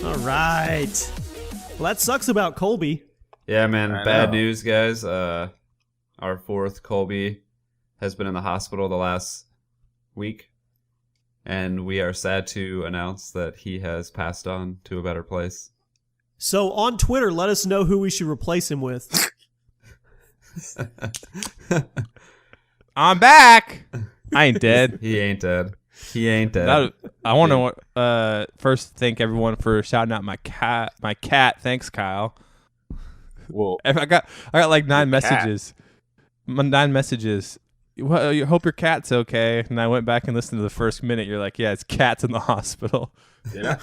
All right. Well, that sucks about Colby. Yeah, man. Bad news, guys. Our fourth Colby has been in the hospital the last week, and we are sad to announce that he has passed on to a better place. So on Twitter, let us know who we should replace him with. I'm back. I ain't dead. He ain't dead. He ain't dead. I want to first thank everyone for shouting out my cat. My cat. Thanks, Kyle. Whoa. I got like 9 messages. 9 messages. Well, I hope your cat's okay. And I went back and listened to the first minute. You're like, yeah, it's cat's in the hospital. Yeah.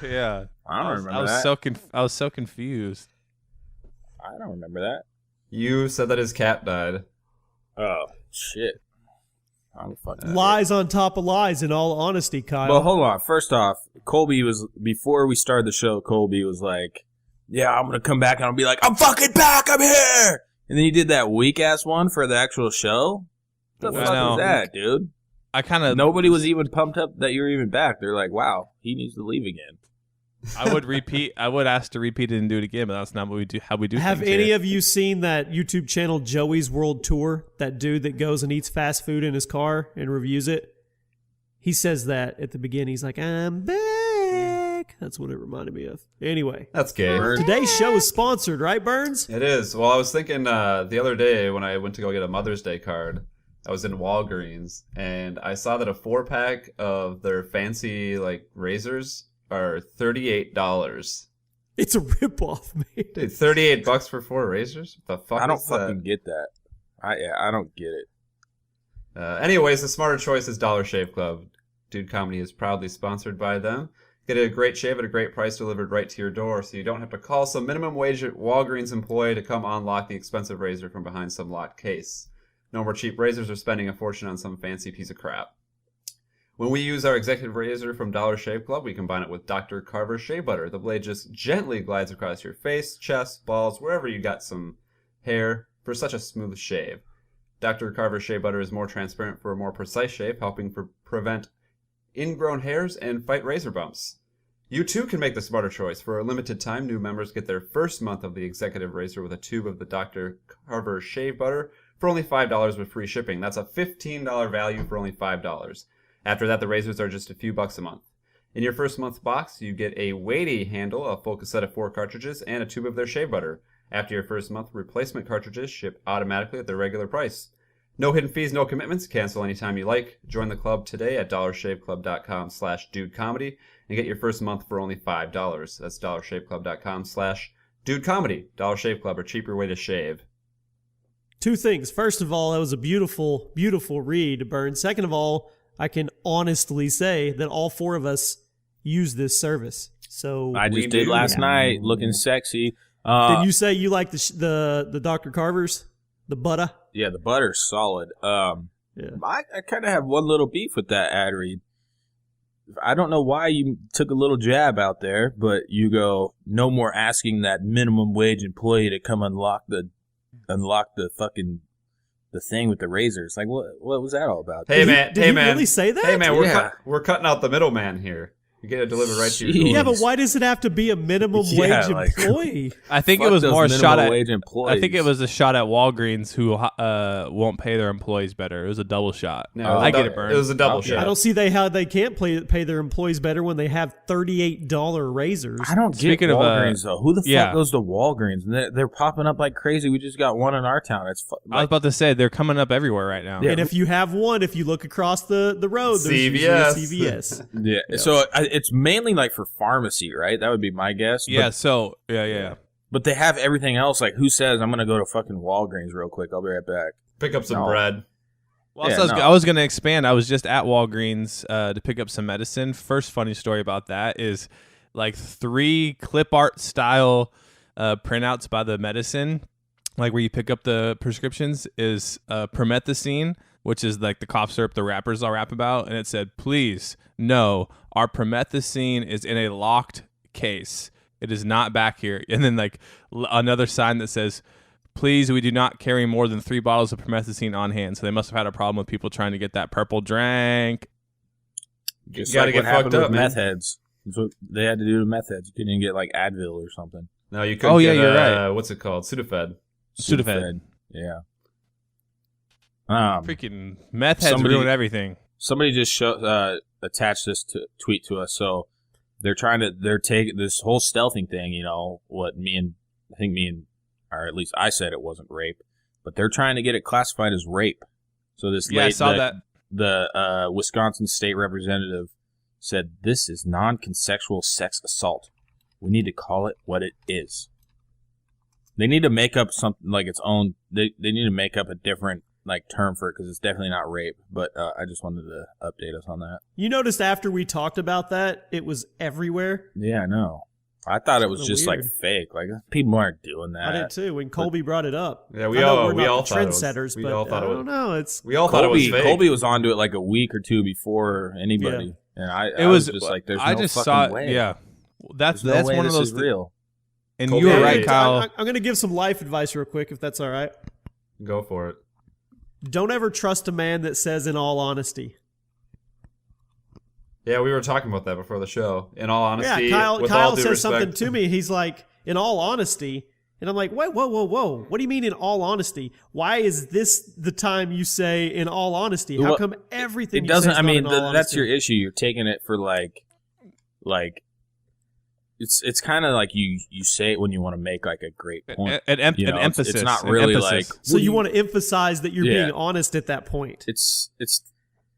Yeah. I don't remember that. I was so confused. I don't remember that. You said that his cat died. Oh, shit. Lies on top of lies, in all honesty, Kyle. Well, hold on. First off, Colby was, before we started the show, Colby was like, yeah, I'm going to come back and I'll be like, I'm fucking back, I'm here! And then he did that weak-ass one for the actual show? What the fuck was that, dude? Nobody was even pumped up that you were even back. They're like, wow, he needs to leave again. I would ask to repeat it and do it again, but that's not what we do. How we do. Have any of you seen that YouTube channel Joey's World Tour? That dude that goes and eats fast food in his car and reviews it. He says that at the beginning. He's like, "I'm back." That's what it reminded me of. Anyway, that's gay. Today's show is sponsored, right, Burns? It is. Well, I was thinking the other day when I went to go get a Mother's Day card, I was in Walgreens and I saw that a 4-pack of their fancy razors are $38. It's a ripoff, man. Dude, $38 for 4 razors? What the fuck? I don't fucking get that. I don't get it. Anyways, the smarter choice is Dollar Shave Club. DudeComedy is proudly sponsored by them. Get a great shave at a great price delivered right to your door, so you don't have to call some minimum wage Walgreens employee to come unlock the expensive razor from behind some locked case. No more cheap razors or spending a fortune on some fancy piece of crap. When we use our executive razor from Dollar Shave Club, we combine it with Dr. Carver's Shea Butter. The blade just gently glides across your face, chest, balls, wherever you got some hair for such a smooth shave. Dr. Carver's Shea Butter is more transparent for a more precise shave, helping prevent ingrown hairs and fight razor bumps. You too can make the smarter choice. For a limited time, new members get their first month of the executive razor with a tube of the Dr. Carver's Shea Butter for only $5 with free shipping. That's a $15 value for only $5. After that, the razors are just a few bucks a month. In your first month's box, you get a weighty handle, a full cassette of 4 cartridges, and a tube of their shave butter. After your first month, replacement cartridges ship automatically at their regular price. No hidden fees, no commitments. Cancel anytime you like. Join the club today at dollarshaveclub.com/DudeComedy and get your first month for only $5. That's dollarshaveclub.com/DudeComedy. Dollar Shave Club, a cheaper way to shave. 2 things. First of all, that was a beautiful, beautiful read, Burns. Second of all, I can honestly say that all 4 of us use this service. So I just did last night, looking sexy. Did you say you like the Dr. Carver's? The butter? Yeah, the butter's solid. I kind of have one little beef with that ad read. I don't know why you took a little jab out there, but you go, no more asking that minimum wage employee to come unlock the fucking the thing with the razors. Like, what was that all about? Hey, man. Did he really say that? Hey, man, we're cutting out the middleman here. You get it delivered right to your door. Yeah, but why does it have to be a minimum wage employee? I think it was more a shot at wage employees. I think it was a shot at Walgreens who won't pay their employees better. It was a double shot. No, I get it, Burn. It was a double shot. I don't see how they can't pay their employees better when they have $38 razors. I don't get Walgreens though. Who the fuck goes to Walgreens? And they're popping up like crazy. We just got one in our town. It's I was about to say they're coming up everywhere right now. Yeah. And if you have one, if you look across the road, there's CVS. Yeah. So it's mainly like for pharmacy, right? That would be my guess. Yeah. Yeah. But they have everything else. Like, who says I'm going to go to fucking Walgreens real quick? I'll be right back. Pick up some bread. Well, I was going to expand. I was just at Walgreens to pick up some medicine. First funny story about that is like 3 clip art style printouts by the medicine, like where you pick up the prescriptions, is promethazine, which is like the cough syrup the rappers all rap about. And it said, please, no, our promethazine is in a locked case. It is not back here. And then like another sign that says, Please, we do not carry more than 3 bottles of promethazine on hand. So they must have had a problem with people trying to get that purple drink. Just gotta like get what happened fucked up, with man. meth heads. That's what they had to do to meth heads. You couldn't get like Advil or something. No, you couldn't get, you're right. what's it called? Sudafed. Sudafed. Yeah. Freaking meth heads ruin everything. Somebody just attached this tweet to us. So they're taking this whole stealthing thing. You know what? Or at least I said it wasn't rape, but they're trying to get it classified as rape. So I saw that. The Wisconsin state representative said this is non-consensual sex assault. We need to call it what it is. They need to make up something like its own. They need to make up a different like term for it because it's definitely not rape. But I just wanted to update us on that. You noticed after we talked about that, it was everywhere. Yeah, I know. I thought it was just weird. like fake. Like people aren't doing that. I did too when Colby brought it up. Yeah, we all thought it was. trendsetters, We but all thought I it was. don't know. It's We all thought it was fake. Colby was onto it like a week or two before anybody, and I was just like, "There's I no just fucking saw it. way." Yeah, that's There's no way one of this those is real. And Colby, you were yeah, right, Kyle. I'm going to give some life advice real quick, if that's all right. Go for it. Don't ever trust a man that says "in all honesty." Yeah, we were talking about that before the show. In all honesty, Yeah, with Kyle all due says respect, something to me. He's like, "In all honesty," and I'm like, "Wait, whoa! What do you mean in all honesty? Why is this the time you say in all honesty? How come everything?" It doesn't. You say I is not mean, in all that's honesty? your issue. You're taking it for like. It's kind of like you say it when you want to make like a great point. An emphasis. It's not an really emphasis. like. So you want to emphasize that you're Yeah. being honest at that point.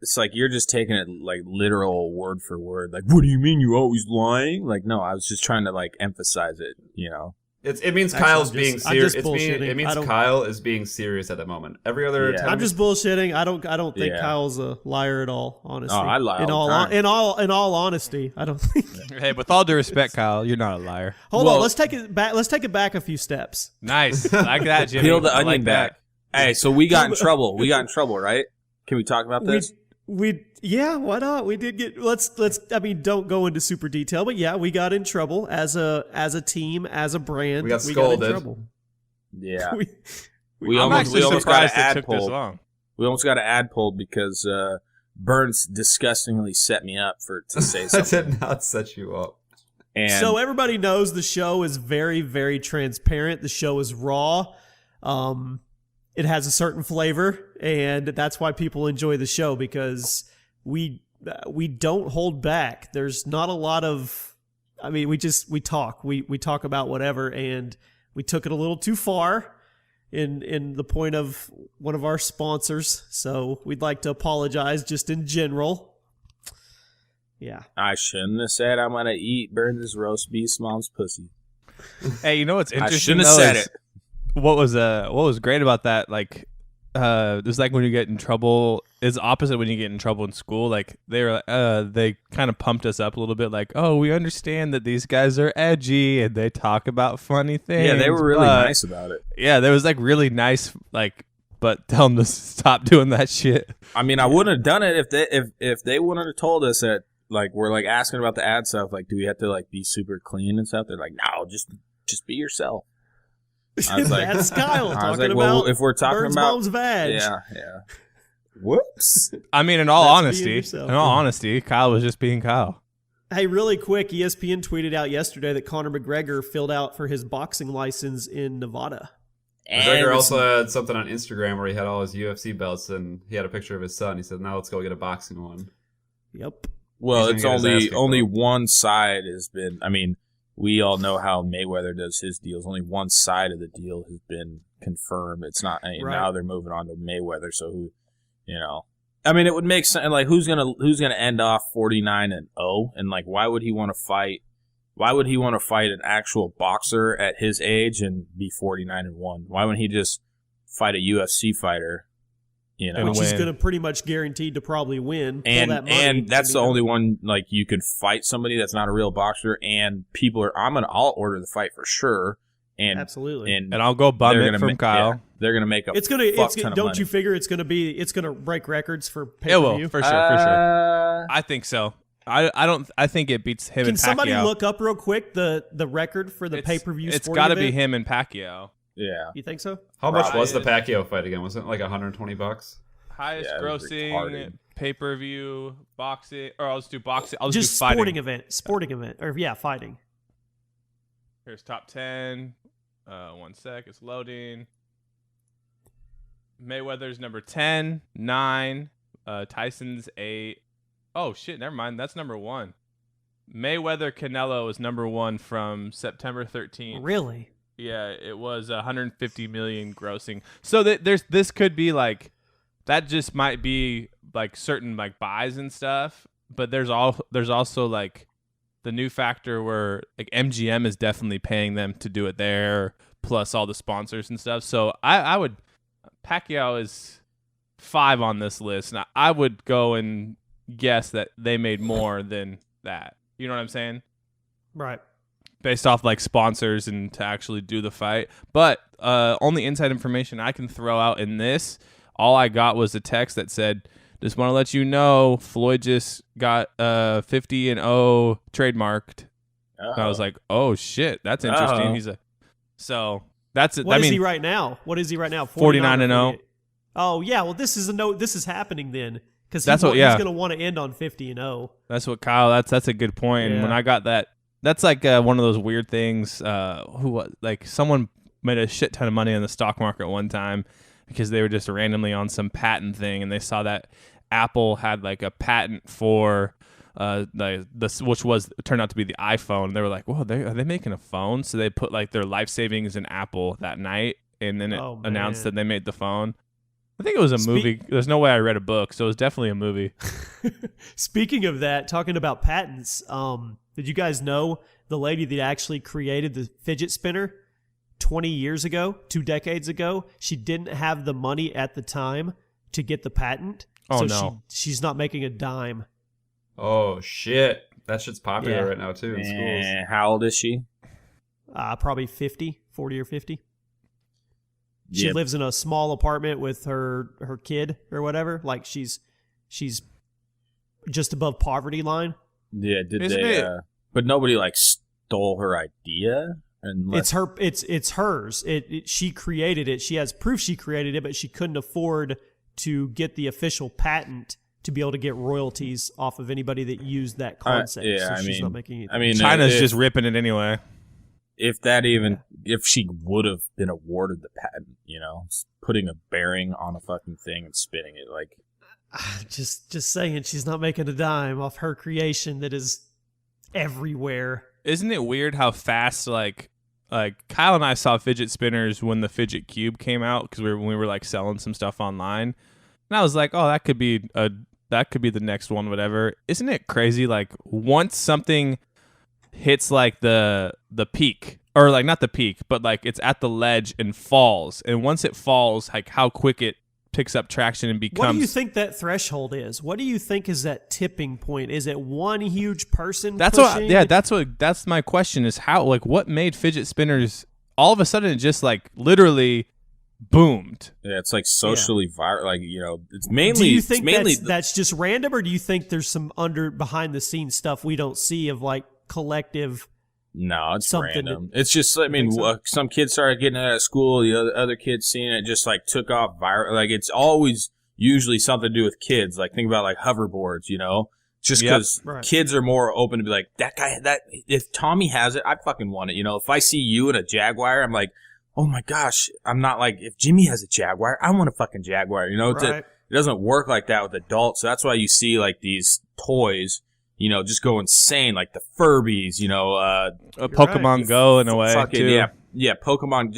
It's like you're just taking it like literal word for word. Like, what do you mean you always lying? Like, no, I was just trying to like emphasize it. You know. it means Actually, Kyle's I'm being just- I'm serious. just bullshitting. It means I don't- Kyle is being serious at that moment. Every other Yeah. time, I'm just bullshitting. I don't think Yeah. Kyle's a liar at all. Honestly, Oh, I lie in all the time. in all honesty, I don't think. Hey, with all due respect, Kyle, you're not a liar. Hold Well- on, let's take it back. Let's take it back a few steps. Nice. Like that, Jimmy. Peel the I onion like that. back. Hey, so we got in trouble. We got in trouble, right? Can we talk about this? Yeah, why not? We did get let's I mean, don't go into super detail, but yeah, we got in trouble as a team, as a brand. We got Got in scolded. trouble. Yeah. We I'm almost actually got surprised an it ad took this pulled. long. We almost got an ad pulled because Burns disgustingly set me up to say I something. did not set you up. And So everybody knows the show is very, very transparent. The show is raw. It has a certain flavor, and that's why people enjoy the show because we don't hold back. There's not a lot of. I mean, we talk. We talk about whatever, and we took it a little too far in the point of one of our sponsors. So we'd like to apologize just in general. Yeah. I shouldn't have said I'm gonna eat Burns' roast beef mom's pussy. Hey, you know what's I interesting? shouldn't have though, said is it. What was great about that? Like, it was like when you get in trouble. It's opposite when you get in trouble in school. Like they kind of pumped us up a little bit. Like, oh, we understand that these guys are edgy and they talk about funny things. Yeah, they were really but- nice about it. Yeah, there was like really nice. Like, but tell them to stop doing that shit. I mean, I wouldn't have done it if they wouldn't have told us that. Like, we're like asking about the ad stuff. Like, do we have to like be super clean and stuff? They're like, no, just be yourself. I was like, That's Kyle I was talking like, about well, if we're talking Burns about Mom's vag. yeah. Whoops. I mean, in all That's being honesty, yourself. Kyle was just being Kyle. Hey, really quick, ESPN tweeted out yesterday that Conor McGregor filled out for his boxing license in Nevada. McGregor also had something on Instagram where he had all his UFC belts and he had a picture of his son. He said, "Now let's go get a boxing one." Yep. Well, He's it's gonna get his ass only kicked one side has been. I mean, we all know how Mayweather does his deals. Only one side of the deal has been confirmed. It's not. I mean, Right. Now they're moving on to Mayweather. So who, I mean, it would make sense. Like, who's gonna end off 49-0, and like, why would he want to fight? Why would he want to fight an actual boxer at his age and be 49-1? Why wouldn't he just fight a UFC fighter? And Which is win. going to pretty much guaranteed to probably win. Pull And that money and that's to the be only one like you can fight somebody that's not a real boxer, and people are. I'll order the fight for sure. And Absolutely. and And I'll go bum they're it gonna from ma- Kyle. yeah, they're gonna make a It's gonna. fuck It's ton gonna. of Don't money. you figure it's gonna be? It's gonna break records for pay It per will view. for sure. I think so. I don't. I think it beats him Can and Pacquiao. somebody look up real quick the record for the pay per view? It's got to be him and Pacquiao. Yeah. You think so? How much was the Right. Pacquiao fight again? Wasn't it like $120? Highest Yeah, it was grossing retarded. pay-per-view boxing, or I'll just do boxing. I'll Just do fighting. sporting event, or fighting. Here's top 10. 1 sec, it's loading. Mayweather's number 10, 9. Tyson's 8. Oh shit, never mind. That's number 1. Mayweather Canelo is number 1 from September 13th. Really? Yeah, it was 150 million grossing. So this could be like, that just might be like certain like buys and stuff. But there's also like the new factor where like MGM is definitely paying them to do it there, plus all the sponsors and stuff. So I would, Pacquiao is 5 on this list, and I would go and guess that they made more than that. You know what I'm saying? Right. Based off like sponsors and to actually do the fight. But only inside information I can throw out in this, all I got was a text that said, just want to let you know Floyd just got 50-0 trademarked. I was like, oh shit, that's interesting. Uh-oh. He's a, so that's it. What is he right now? What is he right now? 49-0. Oh yeah, well this is happening then, because That's he's what- yeah. going to want to end on 50-0. That's what Kyle. That's a good point. And when Yeah. I got that, that's like one of those weird things. Like someone made a shit ton of money in the stock market one time because they were just randomly on some patent thing, and they saw that Apple had like a patent for which turned out to be the iPhone. And they were like, "Whoa, are they making a phone?" So they put like their life savings in Apple that night, and then it Oh, announced man. that they made the phone. I think it was a movie. There's no way I read a book, so it was definitely a movie. Speaking of that, talking about patents, did you guys know the lady that actually created the fidget spinner 20 years ago, 2 decades ago, she didn't have the money at the time to get the patent. Oh, so no. she's not making a dime. Oh shit, that shit's popular Yeah. right now too in schools. How old is she? Probably 40 or 50. She Yeah. lives in a small apartment with her kid or whatever. Like she's just above poverty line. Yeah, did Isn't they? it- But nobody like stole her idea. It's hers. She created it. She has proof she created it, but she couldn't afford to get the official patent to be able to get royalties off of anybody that used that concept. yeah, so she's not making anything. I mean, China's if, just ripping it anyway. if she would have been awarded the patent, putting a bearing on a fucking thing and spinning it, like, just saying, she's not making a dime off her creation that is everywhere. Isn't it weird how fast like Kyle and I saw fidget spinners when the fidget cube came out because we were like selling some stuff online, and I was like, oh, that could be the next one, whatever. Isn't it crazy? Like once something hits like the peak, or like not the peak, but like it's at the ledge and falls, and once it falls, like how quick it picks up traction and becomes. What do you think that threshold is? What do you think is that tipping point? Is it one huge person pushing? That's my question, is how, like, what made fidget spinners all of a sudden just like literally boomed? yeah, it's like socially viral. Like, it's mainly. Do you think it's mainly that's just random, or do you think there's some behind the scenes stuff we don't see of like collective? No, it's something random. It's just, I mean, some kids started getting it out of school. The other kids seeing it, just like took off viral. Like, it's always usually something to do with kids. Like, think about like hoverboards, just because Right. kids are more open to be like, if Tommy has it, I fucking want it. If I see you in a Jaguar, I'm like, oh my gosh, I'm not like, if Jimmy has a Jaguar, I want a fucking Jaguar. Right. It doesn't work like that with adults. So that's why you see like these toys, just go insane, like the Furbies, Pokemon right. Go in a way fucking, too. yeah, Pokemon.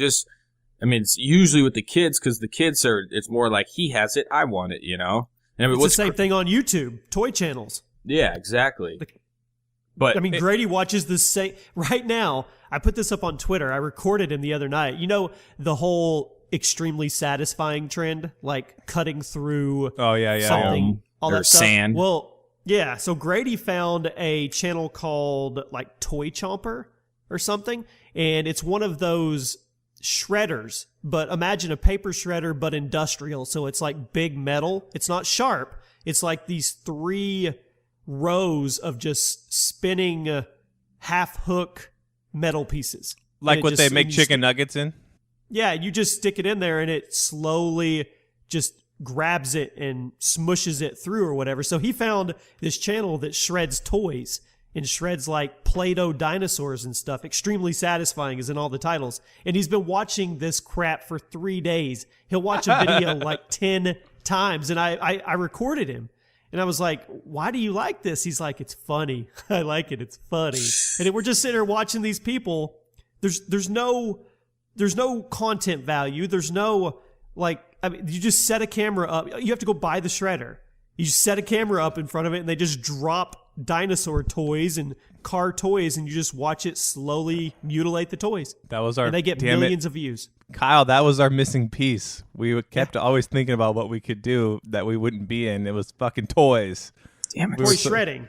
It's usually with the kids because the kids it's more like, he has it, I want it, And I mean, It's the what's same thing on YouTube, toy channels. Yeah, exactly. But I mean, Grady watches the same right now. I put this up on Twitter. I recorded him the other night. The whole extremely satisfying trend, like cutting through Oh yeah, something, all or that stuff. sand. Well, yeah. So Grady found a channel called like Toy Chomper or something, and it's one of those shredders. But imagine a paper shredder, but industrial. So it's like big metal. It's not sharp. It's like these 3 rows of just spinning half hook metal pieces. Like And it what just- they make and you chicken nuggets in. Yeah, you just stick it in there and it slowly just grabs it and smushes it through or whatever. So he found this channel that shreds toys and shreds like Play-Doh dinosaurs and stuff. Extremely satisfying is in all the titles. And he's been watching this crap for 3 days. He'll watch a video like 10 times. And I recorded him. And I was like, why do you like this? He's like, it's funny. I like it. It's funny. And then we're just sitting there watching these people. There's no content value. There's no, like, I mean, you just set a camera up. You have to go buy the shredder. You just set a camera up in front of it and they just drop dinosaur toys and car toys and you just watch it slowly mutilate the toys. That was our, and they get millions of views. Kyle, that was our missing piece. We kept always thinking about what we could do that we wouldn't be in. It was fucking toys. Damn it. Toy shredding.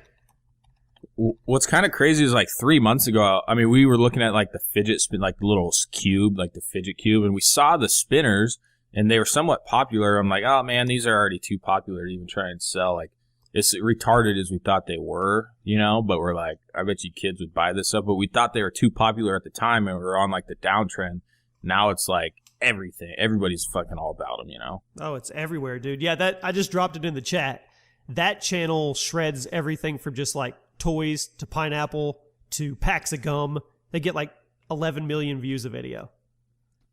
What's kind of crazy is like 3 months ago, I mean, we were looking at like the fidget spin, like the little cube, like the fidget cube, and we saw the spinners and they were somewhat popular. I'm like, oh man, these are already too popular to even try and sell. Like, it's retarded as we thought they were, you know, but we're like, I bet you kids would buy this stuff, but we thought they were too popular at the time and we were on like the downtrend. Now it's like everything. Everybody's fucking all about them, you know? Oh, it's everywhere, dude. Yeah, that I just dropped it in the chat. That channel shreds everything from just like toys to pineapple to packs of gum. They get like 11 million views a video.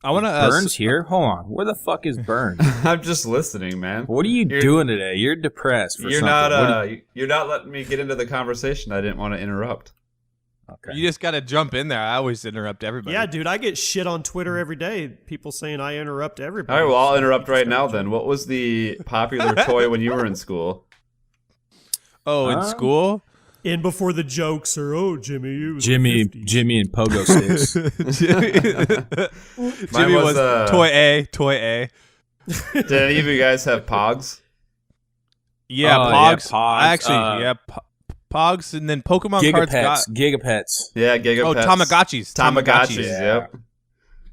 I want to Burns here? Hold on. Where the fuck is Burns? I'm just listening, man. What are you doing today? You're depressed for something. You're not letting me get into the conversation. I didn't want to interrupt. Okay. You just got to jump in there. I always interrupt everybody. Yeah, dude, I get shit on Twitter every day. People saying I interrupt everybody. All right, well, I'll interrupt right now then. What was the popular toy when you were in school? Oh, in school? In before the jokes are, oh, Jimmy, you was Jimmy and pogo sticks. Jimmy was toy A. Did any of you guys have Pogs? Yeah, Oh, Pogs. yeah, Pogs. I actually, Pogs, and then Pokemon cards got... Gigapets. Yeah, Gigapets. Oh, Tamagotchis. Tamagotchis, Yeah.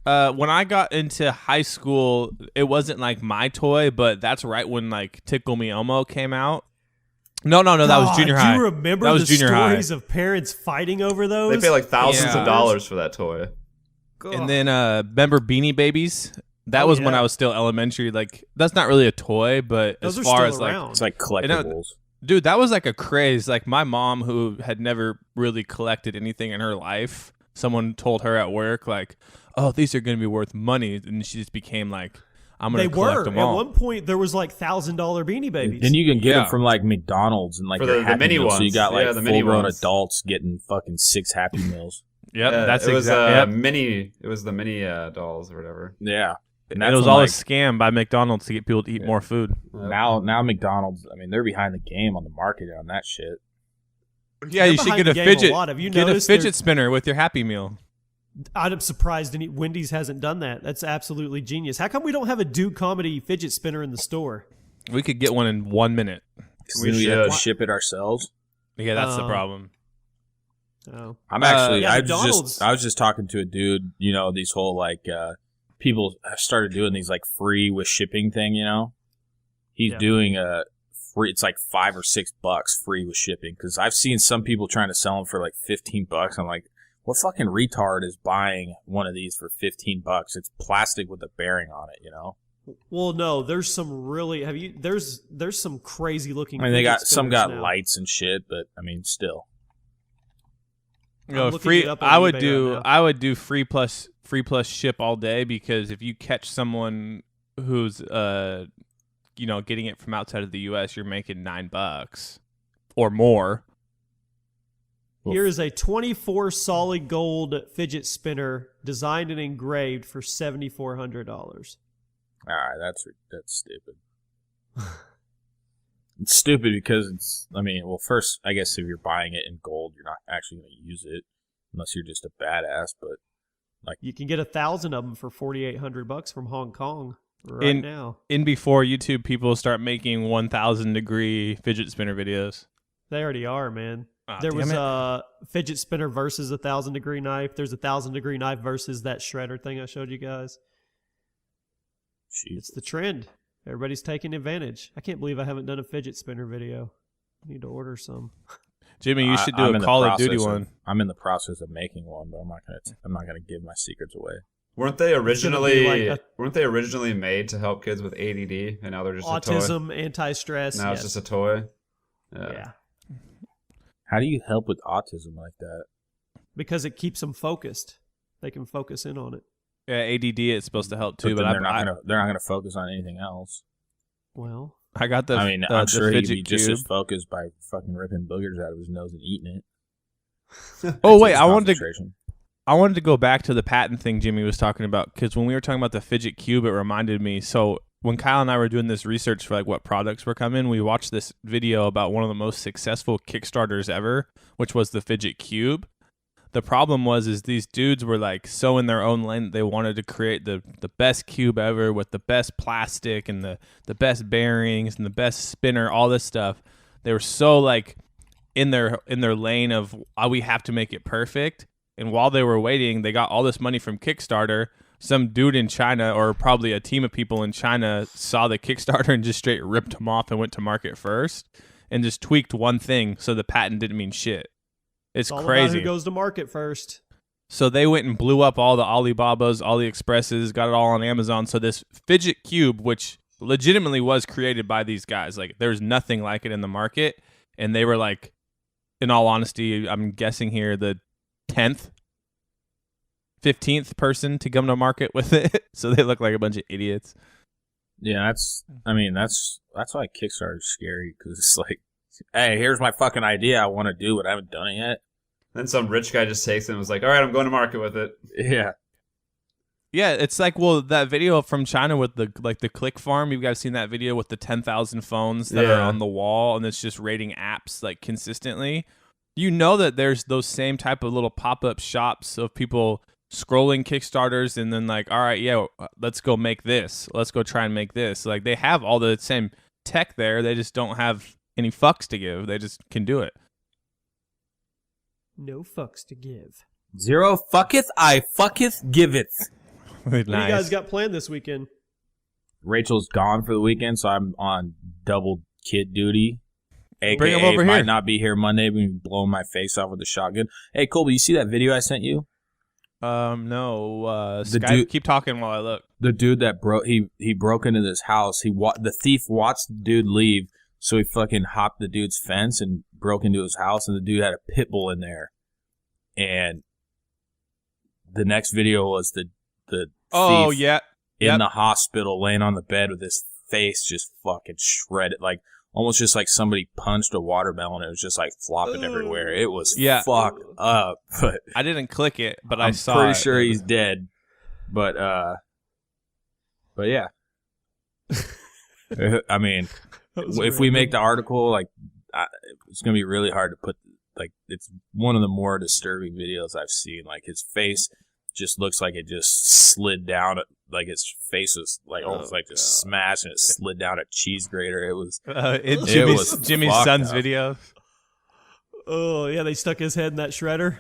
yep. When I got into high school, it wasn't like my toy, but that's right when like Tickle Me Elmo came out. No, that was junior high. Do you remember that was the junior stories high. of parents fighting over those? They pay like thousands Yeah. of dollars for that toy. And then remember Beanie Babies? That was when yeah. I was still elementary. Like that's not really a toy, but Those as are far still as around. like It's like collectibles. dude, that was like a craze. Like my mom, who had never really collected anything in her life, someone told her at work, like, "Oh, these are going to be worth money," and she just became like, "I'm going They to collect were. them all." At one point, there was like $1,000 Beanie Babies. And you can get Yeah. them from like McDonald's and like For their the Happy mini Meals. So you ones. got like Yeah, the mini full-grown ones. adults getting fucking 6 Happy Meals. Yep, Yeah, that's it was exactly. mini. It was the mini dolls or whatever. Yeah. And It was when, all a like, scam by McDonald's to get people to eat more food. now McDonald's, I mean, they're behind the game on the market on that shit. Yeah, They're you should behind get a the game a fidget. lot. Have you Get a noticed fidget spinner with your Happy Meal. I'm surprised Wendy's hasn't done that. That's absolutely genius. How come we don't have a DudeComedy fidget spinner in the store? We could get one in 1 minute. We We have to should. ship it ourselves. Yeah, that's the problem. Oh. I'm actually, yeah, I McDonald's- was just talking to a dude, you know, these whole like, people have started doing these like free with shipping thing, you know? He's Yeah. doing a free, it's like $5 or $6 free with shipping. Cause I've seen some people trying to sell them for like $15. I'm like, what fucking retard is buying one of these for $15? It's plastic with a bearing on it, you know? Well, no, there's some really there's some crazy looking. I mean, they fidget got, some spinners got now. lights and shit, but I mean, still. You know, looking free. it up on I would eBay do. right now. I would do free plus ship all day, because if you catch someone who's getting it from outside of the U.S., you're making $9 or more. Here is a 24 solid gold fidget spinner designed and engraved for $7,400. All right, that's stupid. It's stupid because it's, I mean, well, first, I guess if you're buying it in gold, you're not actually going to use it unless you're just a badass, but You can get 1,000 of them for $4,800 from Hong Kong right now. In before YouTube, people start making 1,000-degree fidget spinner videos. They already are, man. Ah, There damn was it. a fidget spinner versus 1,000-degree knife. There's 1,000-degree knife versus that shredder thing I showed you guys. It's the trend. Everybody's taking advantage. I can't believe I haven't done a fidget spinner video. I need to order some. Jimmy, you should do I'm a in the Call of Duty process one. I'm in the process of making one, but I'm not gonna give my secrets away. Weren't they originally like weren't they originally made to help kids with ADD, and now they're just autism, a toy? anti-stress. Now it's just a toy. Yeah. How do you help with autism like that? Because it keeps them focused. They can focus in on it. Yeah, ADD is supposed to help too, but they're not gonna focus on anything else. Well, I got the. I'm the sure he'd Fidget be just as cube. focused by fucking ripping boogers out of his nose and eating it. Oh wait, I wanted to go back to the patent thing Jimmy was talking about, because when we were talking about the Fidget cube, it reminded me. So when Kyle and I were doing this research for like what products were coming, we watched this video about one of the most successful Kickstarters ever, which was the Fidget cube. The problem is these dudes were like so in their own lane. They wanted to create the best cube ever with the best plastic and the best bearings and the best spinner, all this stuff. They were so like in their lane of we have to make it perfect. And while they were waiting, they got all this money from Kickstarter. Some dude in China, or probably a team of people in China, saw the Kickstarter and just straight ripped them off and went to market first and just tweaked one thing so the patent didn't mean shit. It's all crazy. about who goes to market first. So they went and blew up all the Alibabas, AliExpresses, got it all on Amazon. So this Fidget cube, which legitimately was created by these guys, like there's nothing like it in the market. And they were like, in all honesty, I'm guessing here, the 10th, 15th person to come to market with it. So they look like a bunch of idiots. Yeah, that's why Kickstarter's scary, because it's like, hey, here's my fucking idea I want to do, but I haven't done it yet. Then some rich guy just takes it and was like, all right, I'm going to market with it. Yeah. Yeah, it's like, well, that video from China with the click farm, you guys seen that video with the 10,000 phones that are on the wall and it's just rating apps like consistently? You know that there's those same type of little pop-up shops of people scrolling Kickstarters and then like, all right, yeah, let's go make this. Let's go try and make this. Like they have all the same tech there. They just don't have any fucks to give. They just can do it. No fucks to give. Zero fucketh, I fucketh giveth. Nice. What do you guys got planned this weekend? Rachel's gone for the weekend, so I'm on double kid duty. Bring him over might here. not be here Monday, but blowing my face off with a shotgun. Hey, Colby, you see that video I sent you? No. The Skype, dude- keep talking while I look. The dude that he broke into this house. The thief watched the dude leave, so he fucking hopped the dude's fence and broke into his house, and the dude had a pit bull in there. And the next video was the thief in the hospital laying on the bed with his face just fucking shredded, like almost just like somebody punched a watermelon. It was just like flopping everywhere. It was fucked up. But I didn't click it, but I'm I saw pretty it. sure he's dead. But yeah. I mean, if we make the article, like, it's gonna be really hard to put. Like, it's one of the more disturbing videos I've seen. Like, his face just looks like it just slid down. Like, his face was like almost like just smashed, and it slid down a cheese grater. It was Jimmy's son's video. Oh yeah, they stuck his head in that shredder.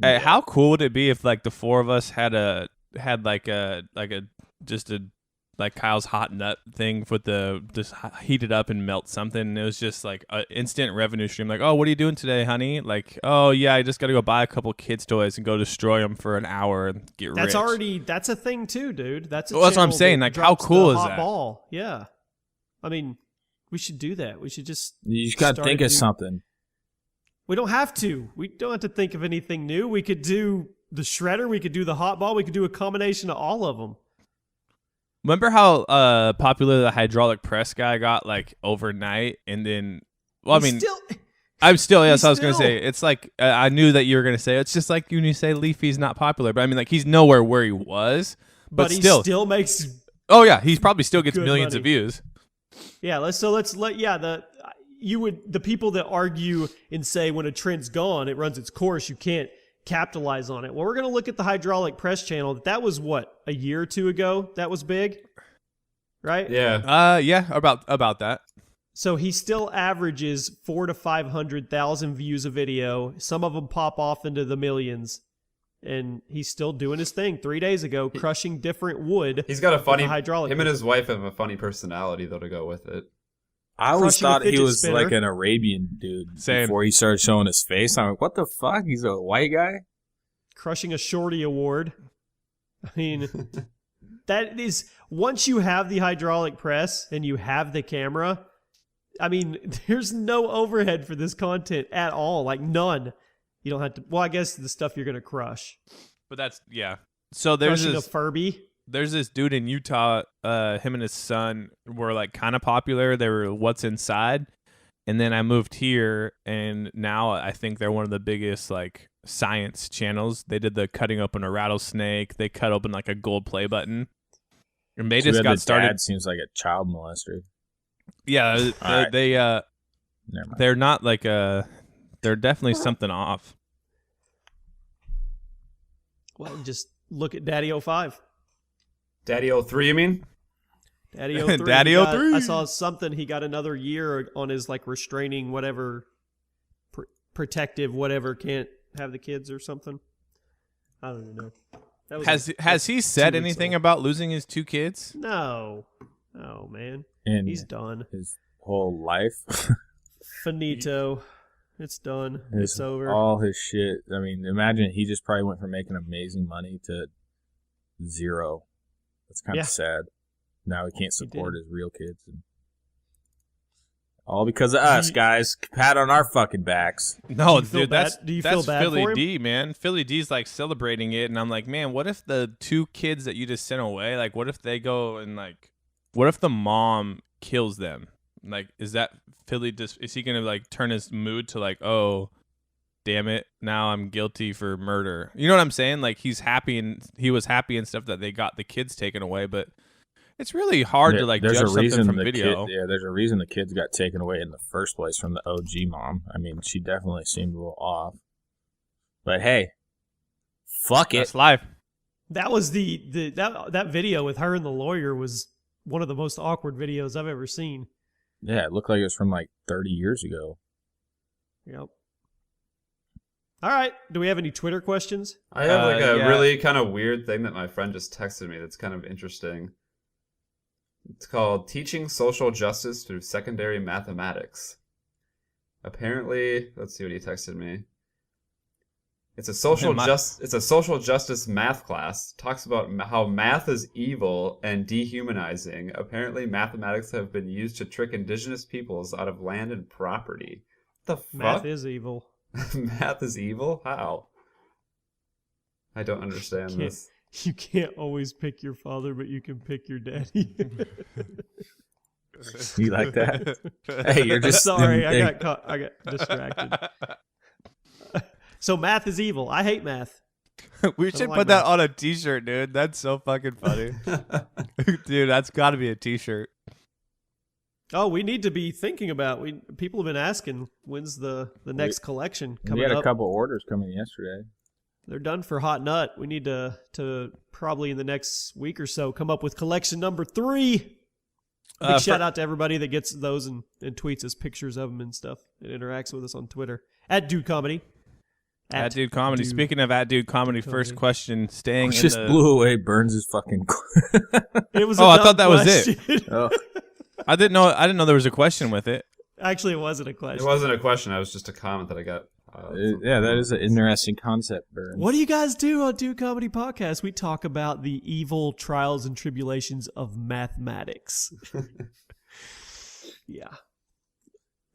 Hey, how cool would it be if like the four of us had like Kyle's hot nut thing with just heat it up and melt something, and it was just like an instant revenue stream. Like, oh, what are you doing today, honey? Like, oh yeah, I just got to go buy a couple kids' toys and go destroy them for an hour and get rich. That's a thing too, dude. That's what I'm saying. Like, how cool is that? Ball. Yeah, I mean, we should do that. We should just. You just got to think of something. We don't have to. We don't have to think of anything new. We could do the shredder. We could do the hot ball. We could do a combination of all of them. Remember how popular the hydraulic press guy got like overnight, and then, well, I was gonna say, it's like I knew that you were gonna say it's just like when you say Leafy's not popular, but I mean like he's nowhere where he was, but he still makes. Oh yeah, he probably still gets millions money. of views. Yeah, the people that argue and say when a trend's gone, it runs its course, you can't capitalize on it. Well, we're going to look at the hydraulic press channel. That was what, a year or two ago? That was big, right? Yeah. Yeah, about that. So he still averages 400,000 to 500,000 views a video. Some of them pop off into the millions. And he's still doing his thing. 3 days ago, crushing different wood. He's got a funny hydraulic. Him and his wife have a funny personality though to go with it. I always thought he was spinner. like an Arabian dude. Same. Before he started showing his face. I'm like, what the fuck? He's a white guy? Crushing a shorty award. I mean, that is, once you have the hydraulic press and you have the camera, I mean, there's no overhead for this content at all. Like, none. You don't have to, well, I guess the stuff you're going to crush. But that's, yeah. So there's Crushing this a Furby. There's this dude in Utah, him and his son were like kind of popular. They were What's Inside. And then I moved here, and now I think they're one of the biggest like science channels. They did the cutting open a rattlesnake. They cut open like a gold play button. And they just got started. Dad seems like a child molester. Yeah, Right. they're not like they're definitely something off. Well, just look at Daddy 05. Daddy 03, you mean? Daddy 03. Daddy 03. I saw something. He got another year on his like restraining whatever, protective whatever, can't have the kids or something. I don't even know. That was Has he said anything about losing his 2 kids? No. Oh, man. And He's done. his whole life. Finito. It's done. It's over. All his shit. I mean, imagine he just probably went from making amazing money to 0. That's kind of sad. Now he can't support his real kids. All because of us, guys. Pat on our fucking backs. No, do dude, that's feel bad Philly for him? D, man. Philly D's like celebrating it, and I'm like, man, what if the 2 kids that you just sent away, like, what if they go and like, what if the mom kills them? Like, is that Philly? Is he gonna like turn his mood to like, oh, damn it, now I'm guilty for murder? You know what I'm saying? Like, he was happy and stuff that they got the kids taken away, but it's really hard to like judge something from video. There's a reason the kids got taken away in the first place from the OG mom. I mean, she definitely seemed a little off. But hey, fuck it. That's life. That was that video with her and the lawyer was one of the most awkward videos I've ever seen. Yeah, it looked like it was from like 30 years ago. Yep. All right. Do we have any Twitter questions? I have like a really kind of weird thing that my friend just texted me that's kind of interesting. It's called Teaching Social Justice Through Secondary Mathematics. Apparently, let's see what he texted me. It's a social justice math class. Talks about how math is evil and dehumanizing. Apparently, mathematics have been used to trick indigenous peoples out of land and property. What the fuck? Math is evil. Math is evil? How? I don't understand this. You can't always pick your father, but you can pick your daddy. You like that? Hey, you're just sorry. I got distracted. So math is evil. I hate math. We should put that on a t-shirt, dude. That's so fucking funny. Dude, that's got to be a t-shirt. Oh, we need to be thinking about. People have been asking when's the next collection coming up. We had a couple orders coming yesterday. They're done for Hot Nut. We need to probably in the next week or so come up with collection number 3. Big shout out to everybody that gets those and tweets us pictures of them and stuff and interacts with us on Twitter at DudeComedy. At DudeComedy. Speaking of at DudeComedy, first question. Just blew away Burns' fucking. It was. I thought that was it. Oh. I didn't know there was a question with it. Actually, it wasn't a question. It wasn't a question. It was just a comment that I got. Yeah, that is an interesting concept, Burns. What do you guys do on DudeComedy Podcast? We talk about the evil trials and tribulations of mathematics. Yeah.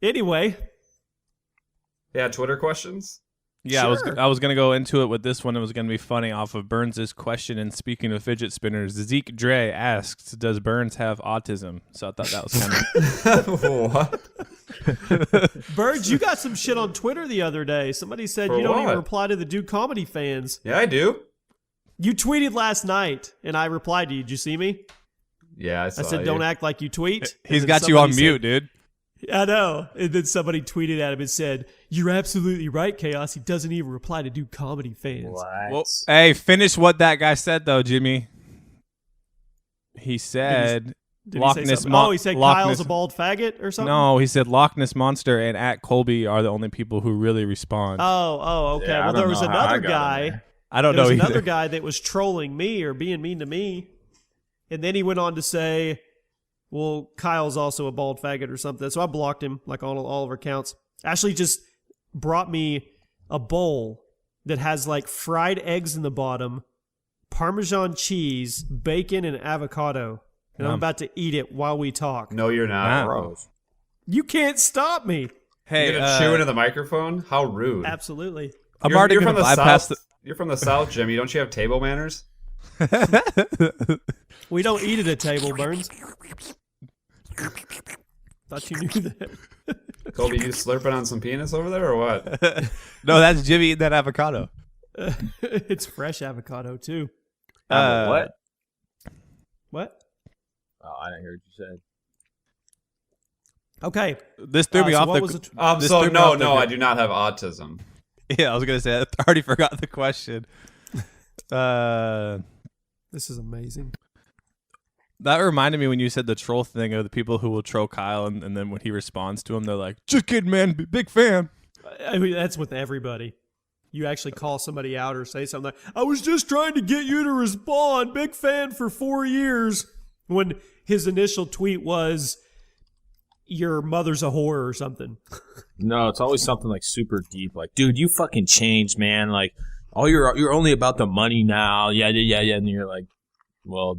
Anyway. Yeah, Twitter questions? Yeah, Sure. I was gonna go into it with this one. It was gonna be funny off of Burns' question. And speaking of fidget spinners, Zeke Dre asks, "Does Burns have autism?" So I thought that was kind of What? Burns, you got some shit on Twitter the other day. Somebody said For you don't even what? reply to the DudeComedy fans. Yeah, I do. You tweeted last night, and I replied to you. Did you see me? Yeah, I saw I said, you. "Don't act like you tweet." He's And then got you on somebody mute, said- dude. I know. And then somebody tweeted at him and said, "You're absolutely right, Chaos. He doesn't even reply to DudeComedy fans." What? Well, hey, finish what that guy said though, Jimmy. He said Did Loch he say Ness something? Mon- Oh, he said Loch Kyle's Ness- a bald faggot or something? No, he said Loch Ness Monster and at Colby are the only people who really respond. Oh, okay. Yeah, I well, there don't was know how I another got in guy. there. I don't There know was either. another guy that was trolling me or being mean to me. And then he went on to say, well, Kyle's also a bald faggot or something. So I blocked him, like on all of our accounts. Ashley just brought me a bowl that has like fried eggs in the bottom, Parmesan cheese, bacon, and avocado. And I'm about to eat it while we talk. No, you're not. Gross. You can't stop me. Hey, You're gonna chew into the microphone? How rude! Absolutely. I'm already you're going to from the bypass south. You're from the south, Jimmy. Don't you have table manners? We don't eat at a table, Burns. Thought you knew that. Colby, you slurping on some penis over there or what? No, that's Jimmy eating that avocado. It's fresh avocado, too. What? What? Oh, I didn't hear what you said. Okay. This threw me so off what the. was it? This So threw me off no, the- I do not have autism. Yeah, I was gonna say I already forgot the question. This is amazing. That reminded me when you said the troll thing of the people who will troll Kyle, and then when he responds to him, they're like, "Just kidding, man, big fan." I mean, that's with everybody. You actually call somebody out or say something like, I was just trying to get you to respond. Big fan for 4 years. When his initial tweet was, your mother's a whore or something. No, it's always something like super deep. Like, dude, you fucking changed, man. Like, you're only about the money now. Yeah. And you're like, well,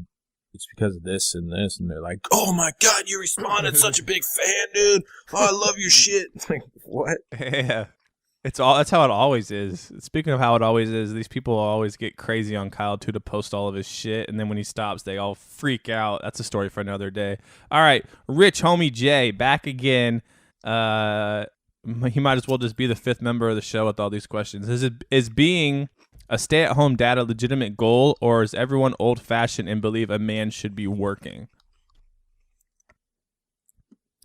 it's because of this and this. And they're like, oh my God, you responded. Such a big fan, dude. Oh, I love your shit. It's like, what? Yeah, that's how it always is. Speaking of how it always is, these people always get crazy on Kyle too to post all of his shit, and then when he stops, they all freak out. That's a story for another day. All right, Rich Homie J back again. He might as well just be the fifth member of the show with all these questions. Is being a stay-at-home dad a legitimate goal, or is everyone old-fashioned and believe a man should be working?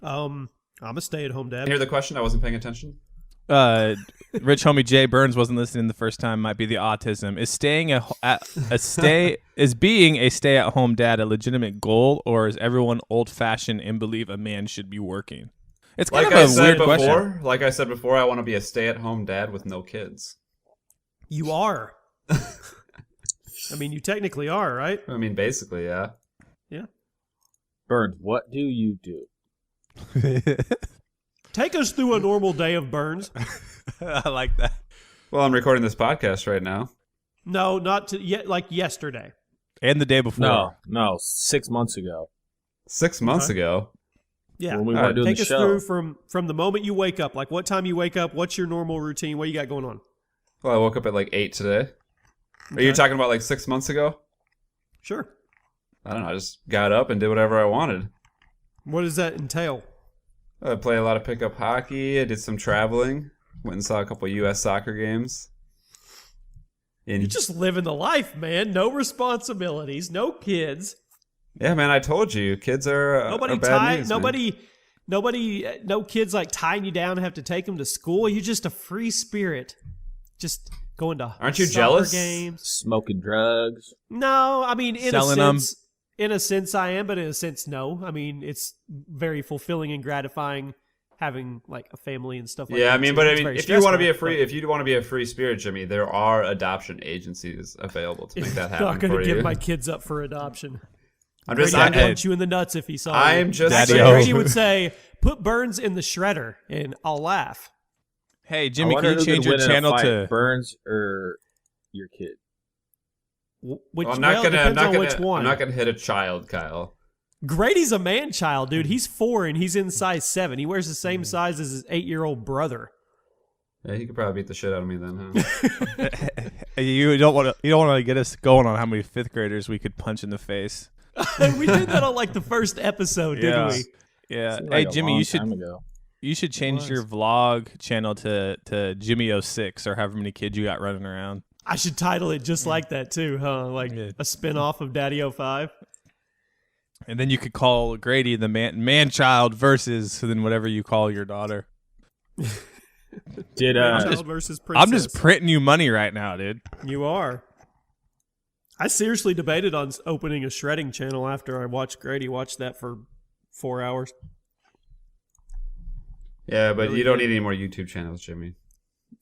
I'm a stay-at-home dad. Hear the question? I wasn't paying attention. Rich Homie Jay Burns wasn't listening the first time. Might be the autism. Is being a stay-at-home dad a legitimate goal, or is everyone old-fashioned and believe a man should be working? It's kind Like of I a said weird before, question. I want to be a stay-at-home dad with no kids. You are. I mean, you technically are, right? I mean, basically, yeah. Yeah. Burns, what do you do? Take us through a normal day of Burns. I like that. Well, I'm recording this podcast right now. No, not to yet. Like yesterday. And the day before. No, 6 months ago. 6 months ago. Yeah. When we All weren't right, doing Take the us show. through from the moment you wake up. Like what time you wake up? What's your normal routine? What you got going on? Well, I woke up at like 8 today. Are Okay. you talking about like 6 months ago? Sure. I don't know. I just got up and did whatever I wanted. What does that entail? I played a lot of pickup hockey. I did some traveling. Went and saw a couple U.S. soccer games. You're just living the life, man. No responsibilities, no kids. Yeah, man, I told you. Kids are Nobody bad news, man. no kids like tying you down and have to take them to school. You're just a free spirit. Just going to Aren't you soccer jealous? games. Smoking drugs. No, I mean Selling 'em. in a sense I am, but in a sense no. I mean it's very fulfilling and gratifying having like a family and stuff like that. Yeah, I mean, too. but I It's mean, very if you want to be stressful, if you want to be a free spirit, Jimmy, there are adoption agencies available to make that I'm happen not going for to give you. my kids up for adoption. I'm just, Brady I'm, would punch you in the nuts if he saw I'm you. just Actually, Daddy-o. Brady would say, "Put Burns in the shredder," and I'll laugh. Hey, I Jimmy, wonder can you who change could your win in a channel fight, to... Burns or your kid? Which I'm not gonna, depends on which one. I'm not gonna hit a child, Kyle. Grady's a man child, dude. He's 4 and he's in size 7. He wears the same size as his 8-year-old brother. Yeah, he could probably beat the shit out of me then, huh? You don't want to get us going on how many fifth graders we could punch in the face. We did that on like the first episode, didn't we? Yeah. Seemed Hey, like a Jimmy, long you should time ago. change your vlog channel to Jimmy06 or however many kids you got running around. I should title it just like that too, huh? Like Yeah. a spin-off of Daddy 05. And then you could call Grady the man child versus then whatever you call your daughter. Did Child versus princess. I'm just printing you money right now, dude. You are. I seriously debated on opening a shredding channel after I watched Grady watch that for 4 hours. Yeah, but Really you don't good. need any more YouTube channels, Jimmy.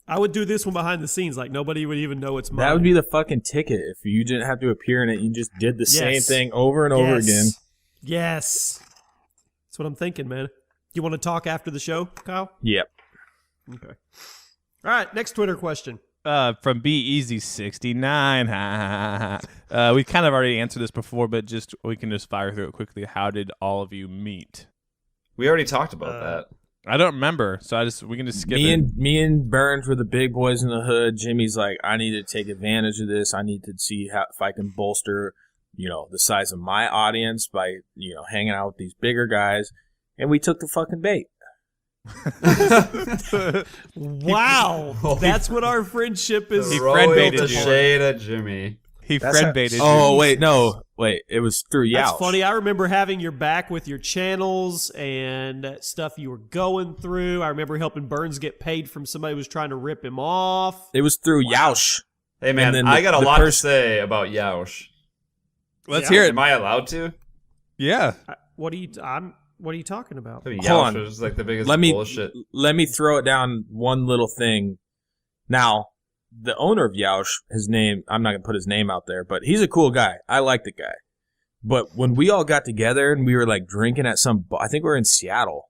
I would do this one behind the scenes, like nobody would even know it's mine. that would be the fucking ticket if you didn't have to appear in it. You just did the same Yes. thing over and over Yes. again. Yes. That's what I'm thinking, man. You want to talk after the show, Kyle? Yep. Okay. All right, next Twitter question. From Be Easy 69. We kind of already answered this before, but we can just fire through it quickly. How did all of you meet? We already talked about that. I don't remember, so we can just skip Me and Burns were the big boys in the hood. Jimmy's like, I need to take advantage of this. I need to see if I can bolster, the size of my audience by, hanging out with these bigger guys. And we took the fucking bait. Wow, that's what our friendship is. He friend baited the you. shade at Jimmy. He friend baited you. Oh, wait, no. Wait, it was through Youch. That's funny. I remember having your back with your channels and stuff you were going through. I remember helping Burns get paid from somebody who was trying to rip him off. It was through Youch. Hey, man, I got a lot to say about Youch. Let's hear it. Am I allowed to? Yeah. What are you talking about? Youch was like the biggest bullshit. Let me throw it down one little thing. Now, the owner of Youch, his name, I'm not going to put his name out there, but he's a cool guy. I like the guy. But when we all got together and we were like drinking at I think we were in Seattle.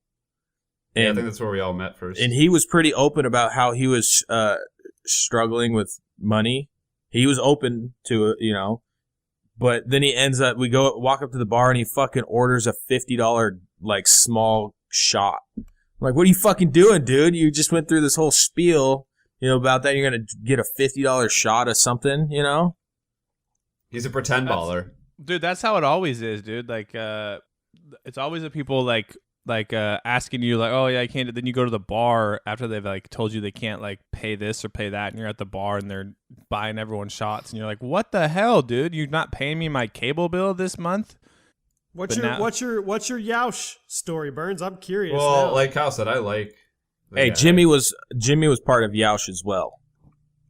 And, I think that's where we all met first. And he was pretty open about how he was struggling with money. He was open to it, But then he ends up, walk up to the bar and he fucking orders a $50 like small shot. I'm like, what are you fucking doing, dude? You just went through this whole spiel, about that. You're going to get a $50 shot of something, He's a pretend baller. Dude, that's how it always is, dude. Like, it's always the people like asking you like, oh yeah, I can't. Then you go to the bar after they've like told you they can't like pay this or pay that, and you're at the bar and they're buying everyone shots, and you're like, what the hell, dude? You're not paying me my cable bill this month? What's your Youch story, Burns? I'm curious. Well, now. like Kyle said, I like. Hey, guy. Jimmy was part of Youch as well.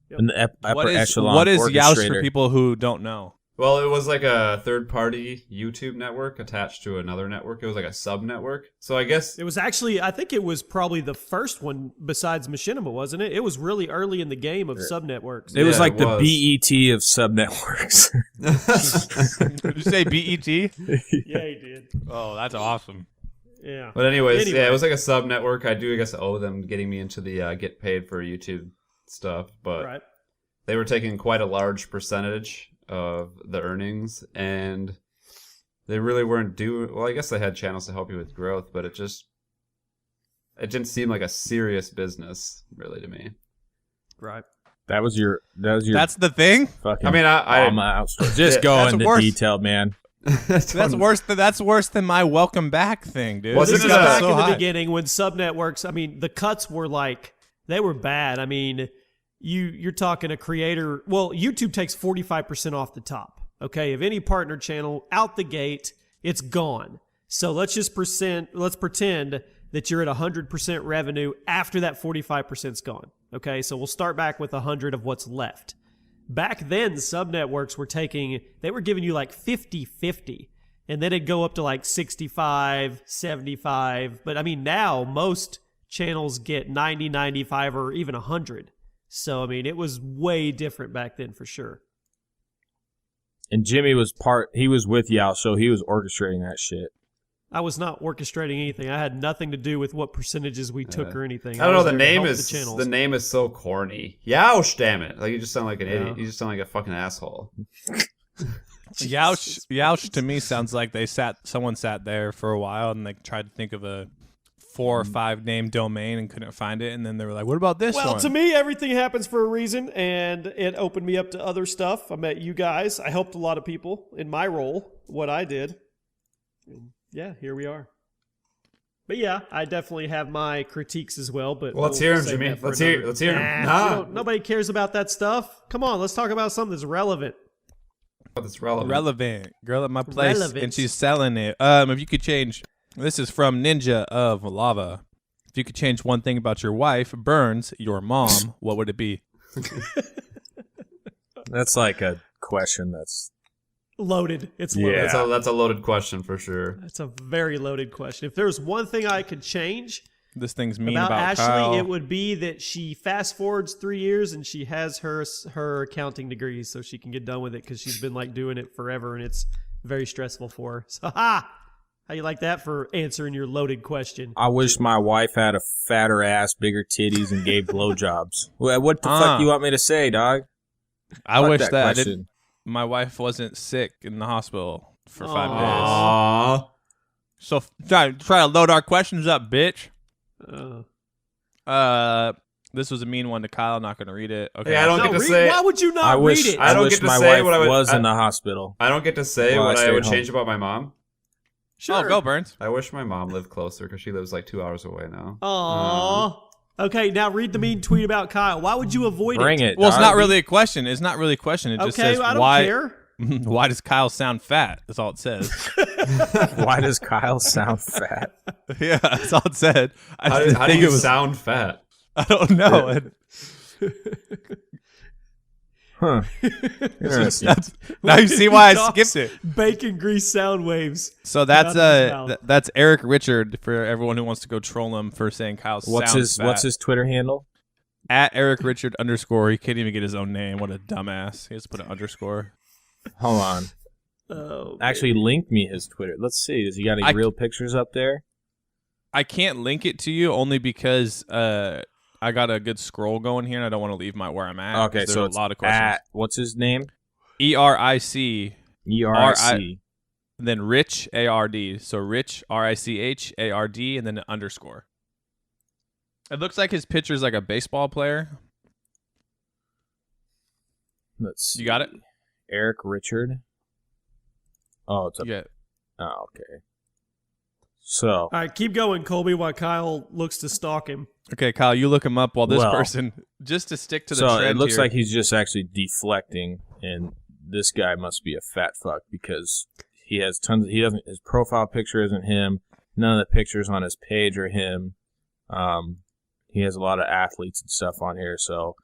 Yep. An upper echelon. What is Youch orchestrator. for people who don't know? Well, it was like a third-party YouTube network attached to another network. It was like a sub-network. So I guess... It was actually, I think it was probably the first one besides Machinima, wasn't it? It was really early in the game of sub-networks. It was like it was. the BET of sub-networks. Did you say BET? Yeah, he did. Oh, that's awesome. Yeah. But anyways, yeah, it was like a sub-network. I guess, owe them getting me into the get paid for YouTube stuff. But they were taking quite a large percentage of the earnings, and they really weren't doing well. I guess they had channels to help you with growth, but it didn't seem like a serious business really to me. Right. That was your That's the thing. fucking I mean, just go into worse. detail, man. That's worse than my welcome back thing, dude. Well, This this is is back so in the high. beginning when sub-networks, I mean, the cuts were like, they were bad. I mean, you're talking a creator. Well, YouTube takes 45% off the top. Okay, of any partner channel out the gate, it's gone. So let's pretend that you're at 100% revenue after that 45%'s gone. Okay, so we'll start back with 100 of what's left. Back then, sub-networks they were giving you like 50-50, and then it'd go up to like 65, 75. But I mean, now most channels get 90, 95, or even 100. So, I mean, it was way different back then for sure. And Jimmy he was with Youch, so he was orchestrating that shit. I was not orchestrating anything. I had nothing to do with what percentages we took or anything. I don't know. was The there to name help is the channels. the name is so corny. Youch, damn it! Like you just sound like an idiot. You just sound like a fucking asshole. Youch to me sounds like someone sat there for a while and like tried to think of a 4 or 5 name domain and couldn't find it, and then they were like, what about this one? Well, to me, everything happens for a reason, and it opened me up to other stuff. I met you guys. I helped a lot of people in my role, what I did. And yeah, here we are. But yeah, I definitely have my critiques as well. But Well, let's hear him, save Jimmy. that for Let's another- hear him. Nah. Nobody cares about that stuff. Come on, let's talk about something that's relevant. That's relevant. Relevant. Girl at my place, Relevant. and she's selling it. If you could change, this is from Ninja of Lava. If you could change one thing about your wife, Burns, your mom, what would it be? That's like a question that's... Loaded. It's loaded. Yeah. That's a loaded question for sure. That's a very loaded question. If there was one thing I could change This thing's mean about Ashley, Kyle. it would be that she fast forwards 3 years and she has her accounting degree, so she can get done with it because she's been like doing it forever and it's very stressful for her. So How you like that for answering your loaded question? I wish my wife had a fatter ass, bigger titties, and gave blowjobs. What the fuck you want me to say, dog? I Fuck wish that that question. my wife wasn't sick in the hospital for 5 days. Aww. So try to load our questions up, bitch. This was a mean one to Kyle. Not going to read it. Okay. Yeah, I don't get to say. Why would you not read it? I don't wish get to my say wife what I would- was in the hospital. I don't get to say Well, what I I stayed would home. change about my mom. Sure. Oh, go Burns. I wish my mom lived closer because she lives like 2 hours away now. Aww. Okay, now read the mean tweet about Kyle. Why would you avoid Bring it. Well, it's dog. not really a question. It's not really a question. It just Okay, says I don't why. care. Why does Kyle sound fat? That's all it says. Why does Kyle sound fat? Yeah, that's all it said. How do think you it was- sound fat? I don't know. Huh. Interesting. Now you see why I Talks skipped it. Bacon grease sound waves. So that's out of his mouth. that's Eric Richard for everyone who wants to go troll him for saying Kyle What's sounds fat. his Twitter handle? At Eric Richard _. He can't even get his own name. What a dumbass. He has to put an underscore. Hold on. Oh, Actually, link me his Twitter. Let's see. Does he got any real pictures up there? I can't link it to you only because I got a good scroll going here and I don't want to leave where I'm at. Okay, There's so a it's lot of questions. what's his name? ERIC. ERIC. Then Rich ARD. So Rich RICHARD and then an underscore. It looks like his picture's like a baseball player. Let's see. You got it? Eric Richard. Oh, it's a. Yeah. Oh, okay. So. All right, keep going, Colby, while Kyle looks to stalk him. Okay, Kyle, you look him up while this Well, person, just to stick to the So trend it looks here. like he's just actually deflecting, and this guy must be a fat fuck because he has tons. He doesn't. His profile picture isn't him. None of the pictures on his page are him. He has a lot of athletes and stuff on here, so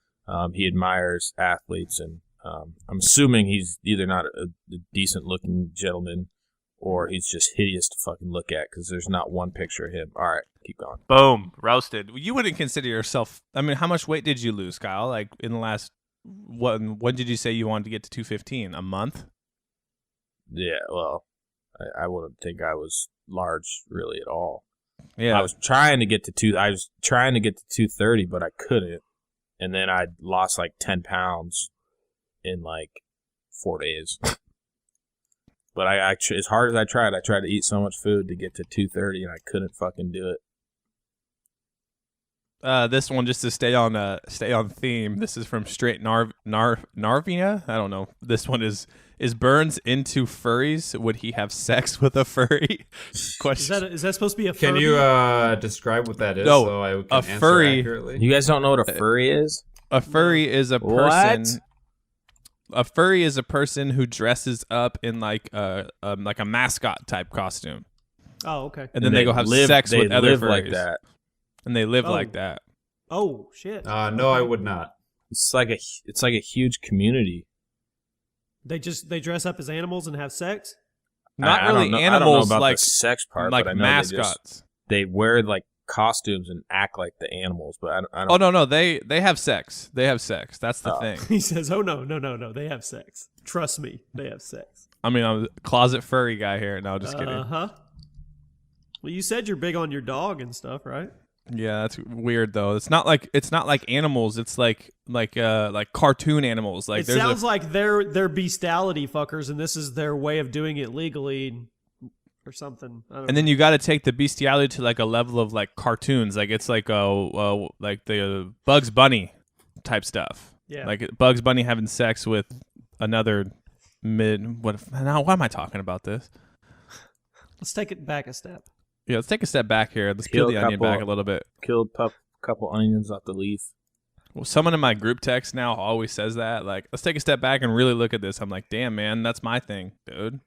he admires athletes, and I'm assuming he's either not a decent-looking gentleman or he's just hideous to fucking look at because there's not one picture of him. All right, keep going. Boom, roasted. You wouldn't consider yourself. I mean, how much weight did you lose, Kyle? Like in the last, when did you say you wanted to get to 215? A month? Yeah, well, I wouldn't think I was large really at all. Yeah, I was trying to get to 230, but I couldn't, and then I lost like 10 pounds in like 4 days. But I actually, as hard as I tried to eat so much food to get to 230, and I couldn't fucking do it. This one just to stay on theme. This is from Straight Narvia. I don't know. This one is Burns into furries? Would he have sex with a furry? Question. Is that supposed to be a Can Furby? you describe what that is No, so I can a answer furry- accurately? You guys don't know what a furry is? A furry is a person. What? A furry is a person who dresses up in like a mascot type costume, Oh, okay. and then they go have sex with other live furries, like that. and they live Oh. like that. Oh, shit. No, I would not. It's like a huge community. They dress up as animals and have sex? Not I don't really know- animals, I don't know about like the sex part, like but I know mascots. they wear like costumes and act like the animals. But I don't. Oh no, they have sex. They have sex. That's the thing. He says, oh, no. They have sex. Trust me, they have sex. I mean, I'm a closet furry guy here. No, just kidding. Uh-huh. Well, you said you're big on your dog and stuff, right? Yeah, that's weird though. It's not like animals. It's like cartoon animals. Like It there's sounds like they're bestiality fuckers, and this is their way of doing it legally or something. I don't and then you got to take the bestiality to like a level of like cartoons. Like it's like like the Bugs Bunny type stuff. Yeah. Like Bugs Bunny having sex with another what am I talking about this? Let's take it back a step. Yeah, let's take a step back here. Let's peel the onion back a little bit. Killed a couple onions off the leaf. Well, someone in my group text now always says that. Like, let's take a step back and really look at this. I'm like, damn, man, that's my thing, dude.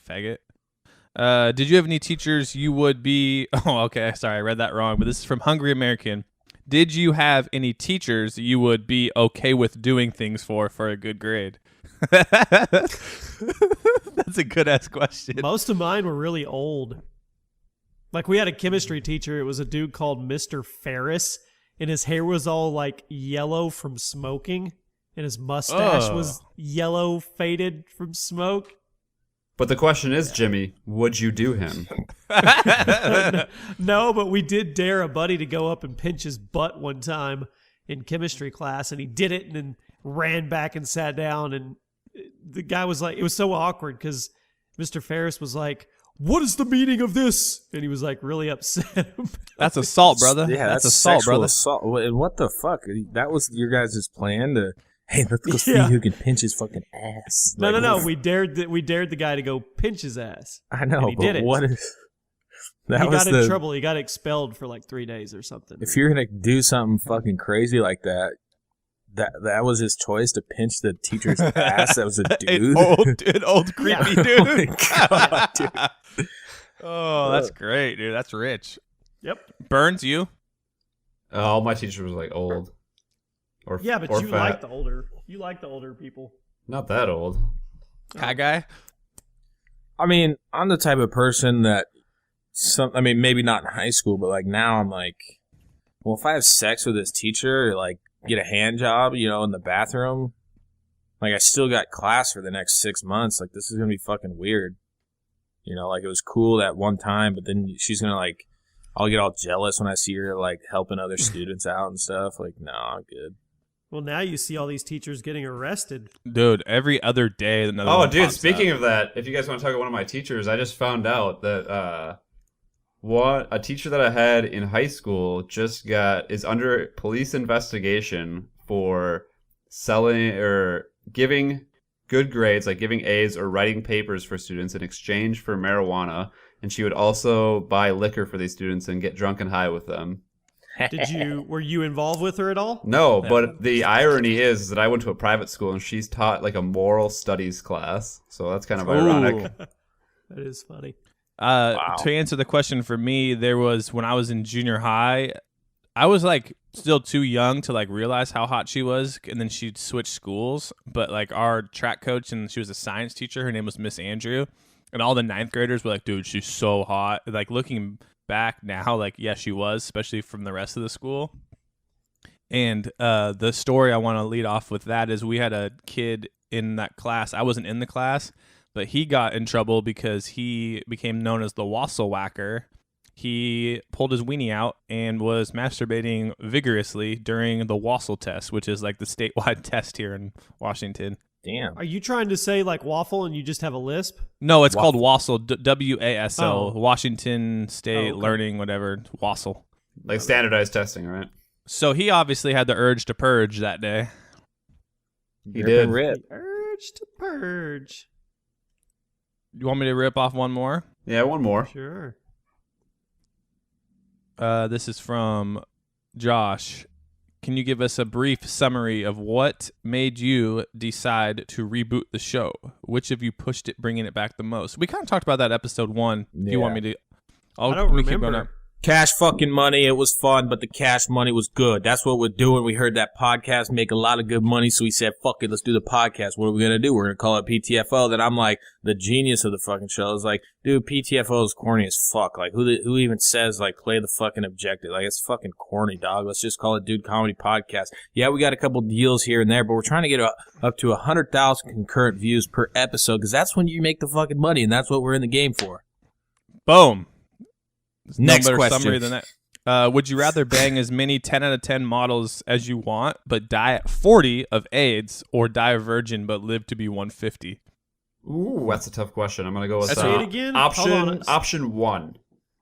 Faggot. Did you have any teachers you would be... Oh, okay, sorry, I read that wrong, but this is from Hungry American. Did you have any teachers you would be okay with doing things for a good grade? That's a good-ass question. Most of mine were really old. Like, we had a chemistry teacher. It was a dude called Mr. Ferris, and his hair was all, like, yellow from smoking, and his mustache was yellow faded from smoke. But the question is, Jimmy, would you do him? No, but we did dare a buddy to go up and pinch his butt one time in chemistry class, and he did it and then ran back and sat down. And the guy was like, it was so awkward because Mr. Ferris was like, "What is the meaning of this?" And he was like really upset. That's assault, brother. Yeah, that's assault, brother. Assault. What the fuck? That was your guys' plan to, hey, let's go see Yeah. who can pinch his fucking ass. No, Like, no. We dared the guy to go pinch his ass. I know, And he but did it. what is... That He was got in trouble. He got expelled for like 3 days or something. If you're going to do something fucking crazy like that, that was his choice to pinch the teacher's ass. That was a dude. An old creepy Yeah. dude. Oh my God, dude. Oh, that's great, dude. That's rich. Yep. Burns, you? All my teachers was like old. Or Yeah, but or you fat. like the older. You like the older people. Not that old. Hi, guy? I mean, I'm the type of person that maybe not in high school, but like now I'm like, well, if I have sex with this teacher, like get a hand job, in the bathroom, like I still got class for the next 6 months. Like this is going to be fucking weird. Like it was cool that one time, but then she's going to like, I'll get all jealous when I see her like helping other students out and stuff. Like, no, I'm good. Well, now you see all these teachers getting arrested. Dude, every other day another Oh, one dude, pops speaking up. of that, if you guys want to talk about one of my teachers, I just found out that a teacher that I had in high school is under police investigation for selling or giving good grades, like giving A's or writing papers for students in exchange for marijuana. And she would also buy liquor for these students and get drunk and high with them. Were you involved with her at all? No, but the irony is that I went to a private school and she's taught like a moral studies class. So that's kind of ironic. That is funny. Wow. To answer the question for me, there was when I was in junior high, I was like still too young to like realize how hot she was, and then she'd switch schools. But like our track coach, and she was a science teacher, her name was Miss Andrew, and all the ninth graders were like, "Dude, she's so hot." Like looking back now, like yeah, she was, especially from the rest of the school. And the story I want to lead off with that is we had a kid in that class. I wasn't in the class, but he got in trouble because he became known as the Wassel Whacker. He pulled his weenie out and was masturbating vigorously during the Wassel test, which is like the statewide test here in Washington. Damn. Are you trying to say like waffle and you just have a lisp? No, it's called Wassel, WASL, Oh. Washington State Oh, okay. Learning, whatever, Wassel. Like standardized testing, right? So he obviously had the urge to purge that day. He Rip did. and rip. The urge to purge. You want me to rip off one more? Yeah, one more. Sure. This is from Josh. Can you give us a brief summary of what made you decide to reboot the show? Which of you pushed it, bringing it back the most? We kind of talked about that episode 1. If you want me to... I don't let me keep going remember. up. Cash fucking money. It was fun, but the cash money was good. That's what we're doing. We heard that podcast make a lot of good money, so we said, fuck it, let's do the podcast. What are we going to do? We're going to call it PTFO. Then I'm like, the genius of the fucking show. I was like, dude, PTFO is corny as fuck. Like, who even says, like, play the fucking objective? Like, it's fucking corny, dog. Let's just call it Dude Comedy Podcast. Yeah, we got a couple deals here and there, but we're trying to get up to 100,000 concurrent views per episode, because that's when you make the fucking money, and that's what we're in the game for. Boom. There's no Next better question. summary than that. Would you rather bang as many 10 out of 10 models as you want, but die at 40 of AIDS, or die a virgin but live to be 150? Ooh, that's a tough question. I'm gonna go with Say it again. Hold on. option 1.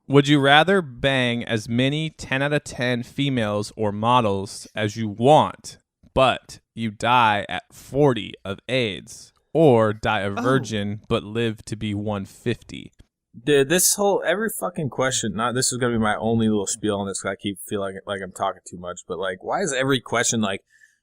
Would you rather bang as many 10 out of 10 females or models as you want, but you die at 40 of AIDS, or die a virgin but live to be 150? Dude, every fucking question, this is going to be my only little spiel on this, because I keep feeling like I'm talking too much, but like, why is every question like,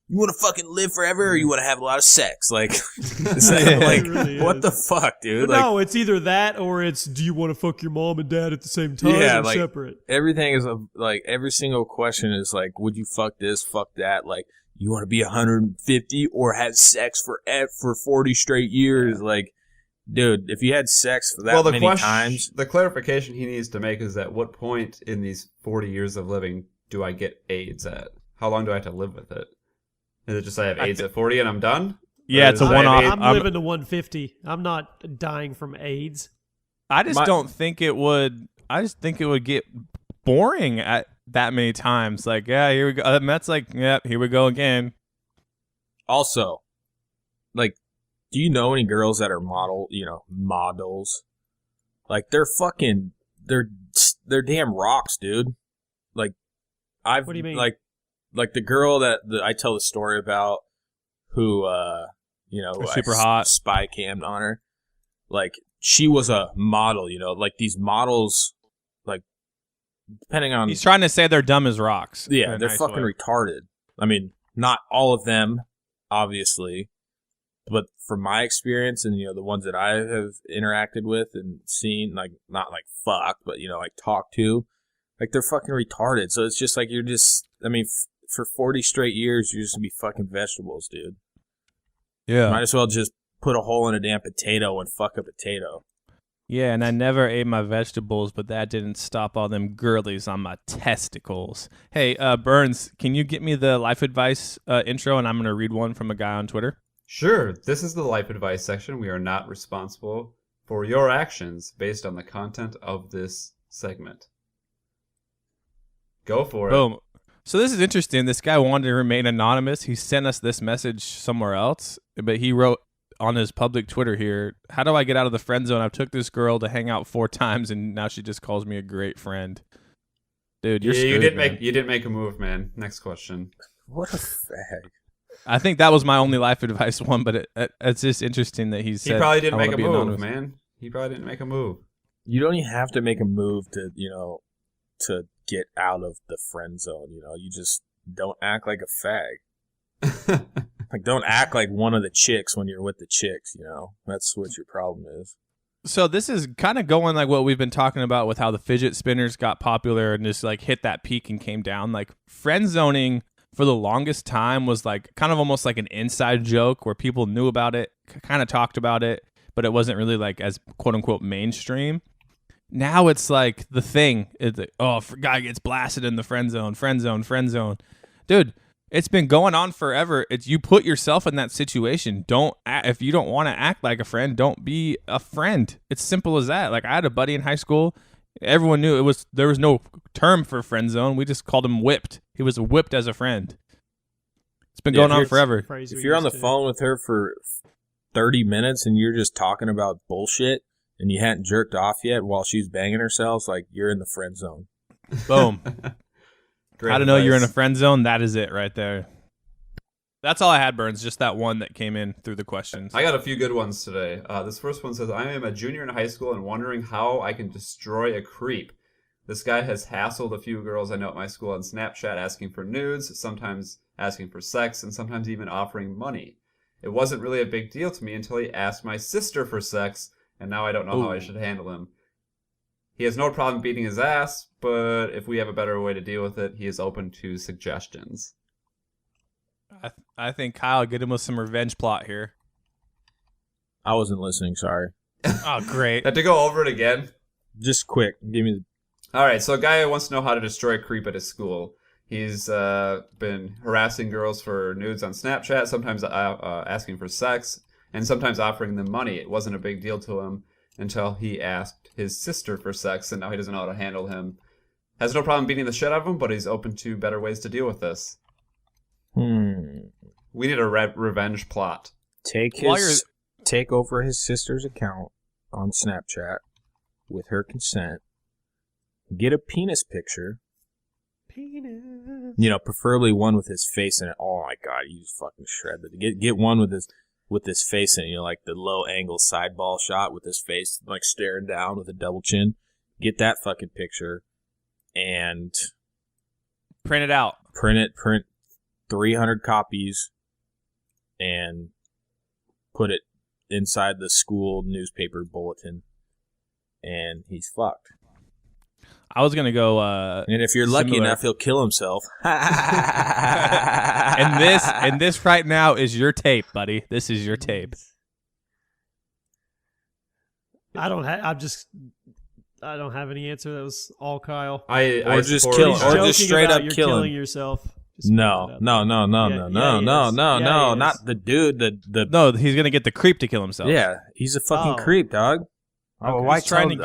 you want to fucking live forever or you want to have a lot of sex? Like, it's like It really what is. the fuck, dude? But Like, no, it's either that or it's do you want to fuck your mom and dad at the same time Yeah, or like- separate? everything is like, every single question is like, would you fuck this, fuck that? Like, you want to be 150 or have sex for 40 straight years? Like, dude, if you had sex for that many times, the clarification he needs to make is at what point in these 40 years of living do I get AIDS at? How long do I have to live with it? Is it just I have AIDS at 40 and I'm done? Yeah, it's a There's- one-off. I'm living to 150. I'm not dying from AIDS. I just don't think it would. I just think it would get boring at that many times. Like, yeah, here we go. Matt's like, yep, here we go again. Also, like, do you know any girls that are models? Like, they're damn rocks, dude. Like, What do you mean? Like the girl that I tell the story about, who super hot, spy cammed on her. Like, she was a model, like these models, like, depending on. He's trying to say they're dumb as rocks. Yeah, they're fucking retarded. I mean, not all of them, obviously, but from my experience and the ones that I have interacted with and seen, like, not like fuck, but like talked to, like, they're fucking retarded. So it's just like for 40 straight years you're just gonna be fucking vegetables, dude. Yeah, might as well just put a hole in a damn potato and fuck a potato. Yeah, and I never ate my vegetables, but that didn't stop all them girlies on my testicles. Hey, Burns, can you get me the life advice intro, and I'm going to read one from a guy on Twitter? Sure. This is the life advice section. We are not responsible for your actions based on the content of this segment. Go for it. Boom. So this is interesting. This guy wanted to remain anonymous. He sent us this message somewhere else, but he wrote on his public Twitter here, how do I get out of the friend zone? I've took this girl to hang out 4 times, and now she just calls me a great friend. Dude, you're screwed, you didn't make a move, man. Next question. What a fag. I think that was my only life advice one, but it's just interesting that he said He probably didn't I make a wanna be move, anonymous. man. He probably didn't make a move. You don't even have to make a move to get out of the friend zone. You just don't act like a fag. Like, don't act like one of the chicks when you're with the chicks. That's what your problem is. So this is kind of going like what we've been talking about with how the fidget spinners got popular and just like hit that peak and came down. Like, friend zoning for the longest time was like kind of almost like an inside joke where people knew about it, kind of talked about it, but it wasn't really like as quote unquote mainstream. Now it's like the thing. It's like, guy gets blasted in the friend zone. Dude, it's been going on forever. It's you put yourself in that situation. If you don't want to act like a friend, don't be a friend. It's simple as that. Like, I had a buddy in high school. Everyone knew there was no term for friend zone. We just called him whipped. He was whipped as a friend. It's been going on forever. If you're on the phone with her for 30 minutes and you're just talking about bullshit and you hadn't jerked off yet while she's banging herself, like, you're in the friend zone. Boom. Great How to know advice. you're in a friend zone? That is it right there. That's all I had, Burns. Just that one that came in through the questions. I got a few good ones today. This first one says, I am a junior in high school and wondering how I can destroy a creep. This guy has hassled a few girls I know at my school on Snapchat asking for nudes, sometimes asking for sex, and sometimes even offering money. It wasn't really a big deal to me until he asked my sister for sex, and now I don't know how I should handle him. He has no problem beating his ass, but if we have a better way to deal with it, he is open to suggestions. I think Kyle, get him with some revenge plot here. I wasn't listening, sorry. Oh, great. Had to go over it again. Just quick, give me All right, so a guy wants to know how to destroy a creep at his school. He's been harassing girls for nudes on Snapchat, sometimes asking for sex, and sometimes offering them money. It wasn't a big deal to him until he asked his sister for sex, and now he doesn't know how to handle him. Has no problem beating the shit out of him, but he's open to better ways to deal with this. We need a revenge plot. take over his sister's account on Snapchat with her consent. Get a penis picture. Preferably one with his face in it. Oh my god, you just fucking shredded. Get one with his face in it. Like the low angle sideball shot with his face like staring down with a double chin. Get that fucking picture and Print it out. Print 300 copies and put it inside the school newspaper bulletin, and he's fucked. I was going to go... and if you're lucky enough, he'll kill himself. and this right now is your tape, buddy. This is your tape. I don't have any answer. That was all Kyle. I just support- kill He's him. Or joking just straight about up you're kill him. killing yourself. Just No, not the dude. No, he's gonna get the creep to kill himself. Yeah, he's a fucking creep, dog. Oh, Okay.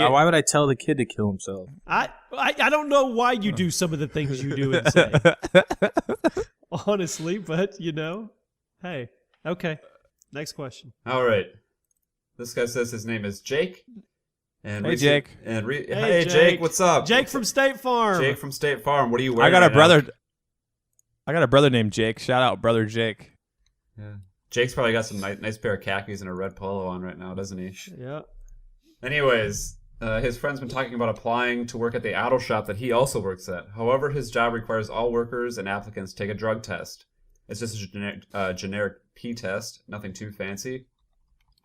why would I tell the kid to kill himself? I don't know why you do some of the things you do and say. Honestly, but hey, okay. Next question. All right. This guy says his name is Jake. And Hey, Jake. Hey, Jake, what's up? Jake from State Farm. Jake from State Farm. What are you wearing? I got a right brother. now? I got a brother named Jake. Shout out, brother Jake. Yeah. Jake's probably got some nice pair of khakis and a red polo on right now, doesn't he? Yeah. Anyways, his friend's been talking about applying to work at the auto shop that he also works at. However, his job requires all workers and applicants take a drug test. It's just a generic P-test, nothing too fancy.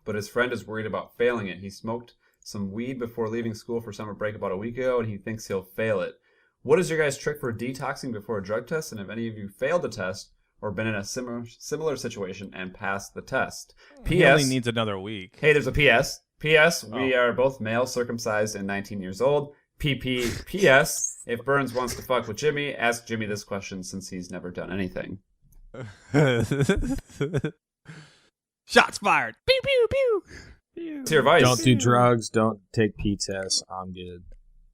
But his friend is worried about failing it. He smoked some weed before leaving school for summer break about a week ago, and he thinks he'll fail it. What is your guys' trick for detoxing before a drug test? And if any of you failed the test or been in a similar situation and passed the test? He only needs another week. Hey, there's a PS. P.S. We are both male, circumcised, and 19 years old. P.S. If Burns wants to fuck with Jimmy, ask Jimmy this question since he's never done anything. Shots fired. Pew pew pew. It's your advice. Don't do drugs. Don't take P-tests. I'm good.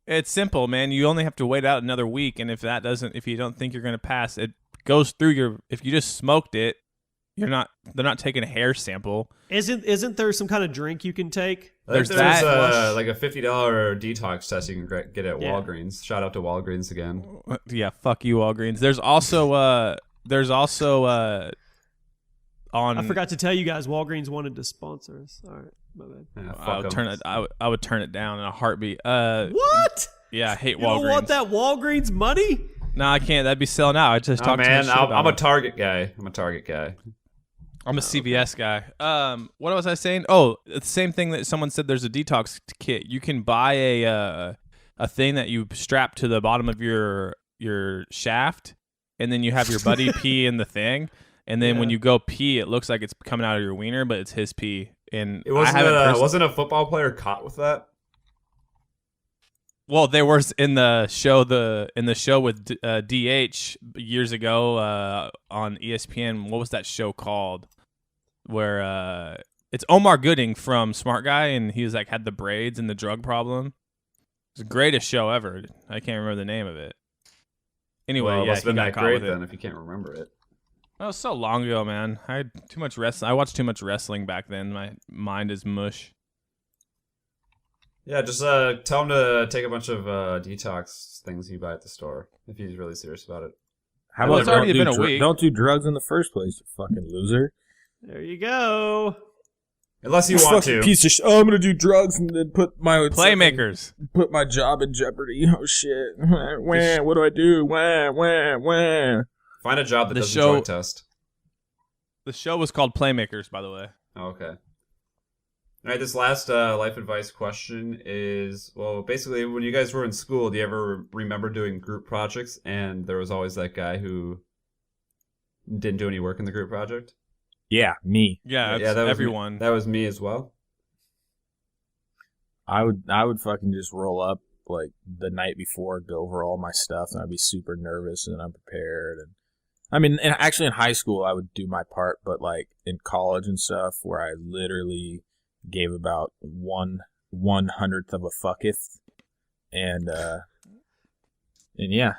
It's simple, man. You only have to wait out another week, and if you don't think you're gonna pass, it goes through your. If you just smoked it, they're not taking a hair sample. Isn't there some kind of drink you can take? There's like a $50 detox test you can get at Walgreens. Shout out to Walgreens again. Yeah, fuck you, Walgreens. There's also on. I forgot to tell you guys, Walgreens wanted to sponsor us. All right, my bad. Yeah, I would turn it down in a heartbeat. What? Yeah, I hate You Walgreens. don't want that Walgreens money? No, I can't. That'd be selling out. I just talked man, too much shit about I'm a it. Target guy. I'm a CVS guy. What was I saying? Oh, it's the same thing that someone said. There's a detox kit. You can buy a thing that you strap to the bottom of your shaft, and then you have your buddy pee in the thing, and then when you go pee, it looks like it's coming out of your wiener, but it's his pee. And wasn't a football player caught with that? Well, there was in the show with DH years ago on ESPN. What was that show called? Where it's Omar Gooding from Smart Guy, and he was had the braids and the drug problem. It's the greatest show ever. I can't remember the name of it. Anyway, Well, it must have been that caught great with it. then if you can't remember it. That was so long ago, man. I had too much wrestling. I watched too much wrestling back then. My mind is mush. Yeah, just tell him to take a bunch of detox things you buy at the store if he's really serious about it. How Well, about it's already don't been a week. Don't do drugs in the first place, you fucking loser. There you go. Unless you want to. Piece of I'm gonna do drugs and then put my Playmakers. put my job in jeopardy. Oh shit! What do I do? Find a job that The doesn't show- drug test. The show was called Playmakers, by the way. Oh, okay. All right, this last life advice question is, well, basically, when you guys were in school, do you ever remember doing group projects and there was always that guy who didn't do any work in the group project? Yeah, me. Yeah, that was everyone. That was me as well. I would fucking just roll up like the night before, go over all my stuff, and I'd be super nervous and unprepared. And I mean, actually in high school I would do my part, but like in college and stuff, where I literally gave about 1/100th of a fucketh, and yeah,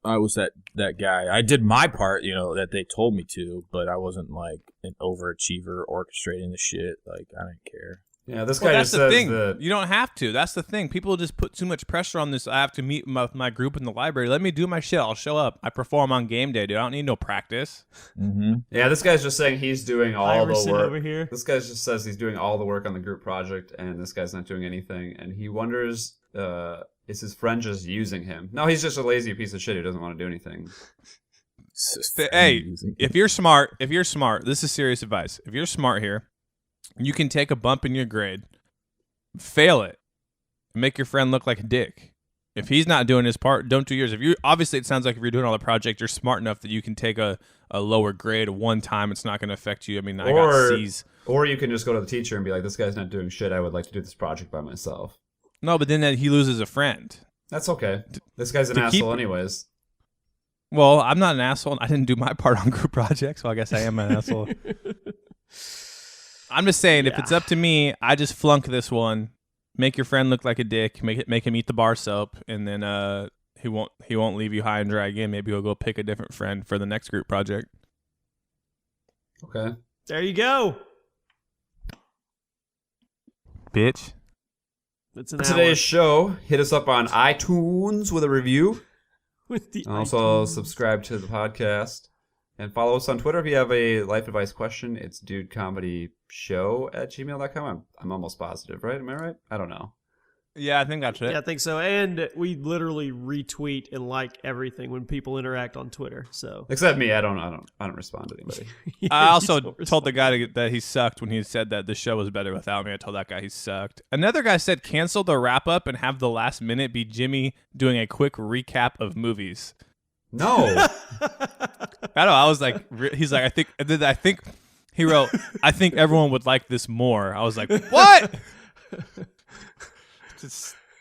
I was that guy. I did my part, that they told me to, but I wasn't like an overachiever orchestrating the shit. Like I didn't care. Yeah, this guy That's just the says thing. that. You don't have to. That's the thing. People just put too much pressure on this. I have to meet my group in the library. Let me do my shit. I'll show up. I perform on game day, dude. I don't need no practice. Mm-hmm. Yeah, this guy's just saying he's doing all Iverson the work. over here. This guy just says he's doing all the work on the group project, and this guy's not doing anything. And he wonders, is his friend just using him? No, he's just a lazy piece of shit who doesn't want to do anything. Hey, if you're smart, this is serious advice. If you're smart here, you can take a bump in your grade, fail it, make your friend look like a dick. If he's not doing his part, don't do yours. If you obviously, it sounds like if you're doing all the project, you're smart enough that you can take a lower grade one time. It's not going to affect you. I mean, I got C's. Or you can just go to the teacher and be like, this guy's not doing shit. I would like to do this project by myself. No, but then he loses a friend. That's okay. This guy's an To keep- asshole anyways. Well, I'm not an asshole. I didn't do my part on group projects, so I guess I am an asshole. I'm just saying, if it's up to me, I just flunk this one. Make your friend look like a dick. Make him eat the bar soap, and then he won't leave you high and dry again. Maybe he'll go pick a different friend for the next group project. Okay. There you go. Bitch. That's an For today's show, hit us up on iTunes with a review. With the And also iTunes. subscribe to the podcast. And follow us on Twitter if you have a life advice question. It's DudeComedyShow@gmail.com. I'm almost positive, right? Am I right? I don't know. Yeah, I think that's it. Yeah, I think so. And we literally retweet and like everything when people interact on Twitter. So Except me, I don't respond to anybody. Yeah, I you also don't told the respond. guy that he sucked when he said that the show was better without me. I told that guy he sucked. Another guy said cancel the wrap up and have the last minute be Jimmy doing a quick recap of movies. No. I know. I was like, he's like, I think he wrote, I think everyone would like this more. I was like, what?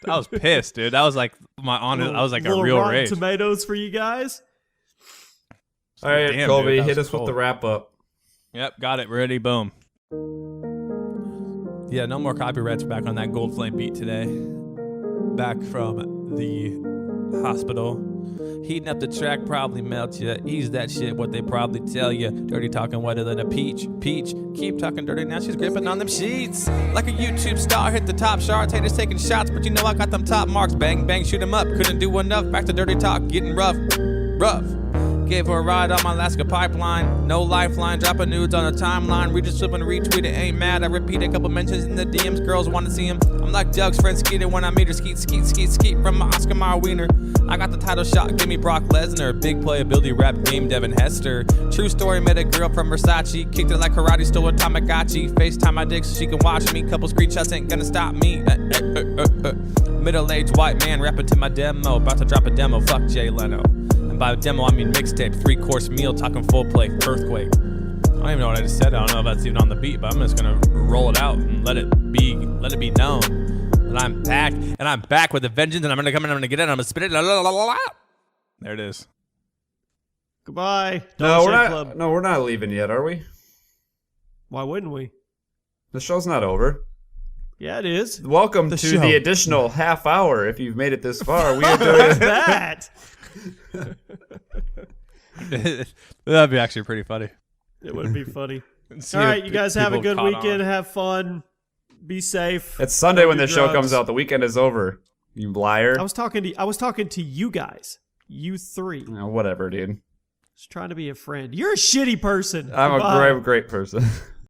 I was pissed, dude. That was like I was like a real Rotten rage. Tomatoes for you guys. All right, Damn, Colby, dude, that hit was us with cold. the wrap up. Yep, got it. Ready, boom. Yeah, no more copyrights back on that Gold Flame beat today. Back from the hospital. Heating up the track probably melt ya. Ease that shit, what they probably tell ya. Dirty talking wetter than a peach. Keep talking dirty, now she's gripping on them sheets. Like a YouTube star, hit the top charts. Haters taking shots, but you know I got them top marks. Bang, bang, shoot 'em up. Couldn't do enough. Back to dirty talk, getting rough. Gave her a ride on my Alaska pipeline. No lifeline, dropping nudes on the timeline. Read just flip and retweet it, ain't mad. I repeat a couple mentions in the DMs, girls want to see him. I'm like Doug's friend Skeeter when I meet her. Skeet from my Oscar Mayer wiener. I got the title shot, give me Brock Lesnar. Big playability rap game, Devin Hester. True story, met a girl from Versace. Kicked it like karate, stole a Tamagotchi. FaceTime my dick so she can watch me. Couple screenshots ain't gonna stop me. Middle-aged white man rapping to my demo. About to drop a demo, fuck Jay Leno. And by demo, I mean mixtape, 3-course meal, talking full play, earthquake. I don't even know what I just said. I don't know if that's even on the beat, but I'm just gonna roll it out and let it be known. And I'm back with a vengeance, and I'm gonna come in, I'm gonna get it, and I'm gonna spit it. La, la, la, la, la. There it is. Goodbye. No, we're Dollar Shave not. Club. No, we're not leaving yet, are we? Why wouldn't we? The show's not over. Yeah, it is. Welcome The to show. the additional half hour. If you've made it this far, we are doing. That. That'd be actually pretty funny. It would be funny. See All if right, you guys have a people good caught weekend. on. Have fun. Be safe. It's Sunday Don't when do the show drugs. comes out. The weekend is over. You liar. I was talking to you guys. You three. Whatever, dude. Just trying to be a friend. You're a shitty person. I'm Goodbye. a great person.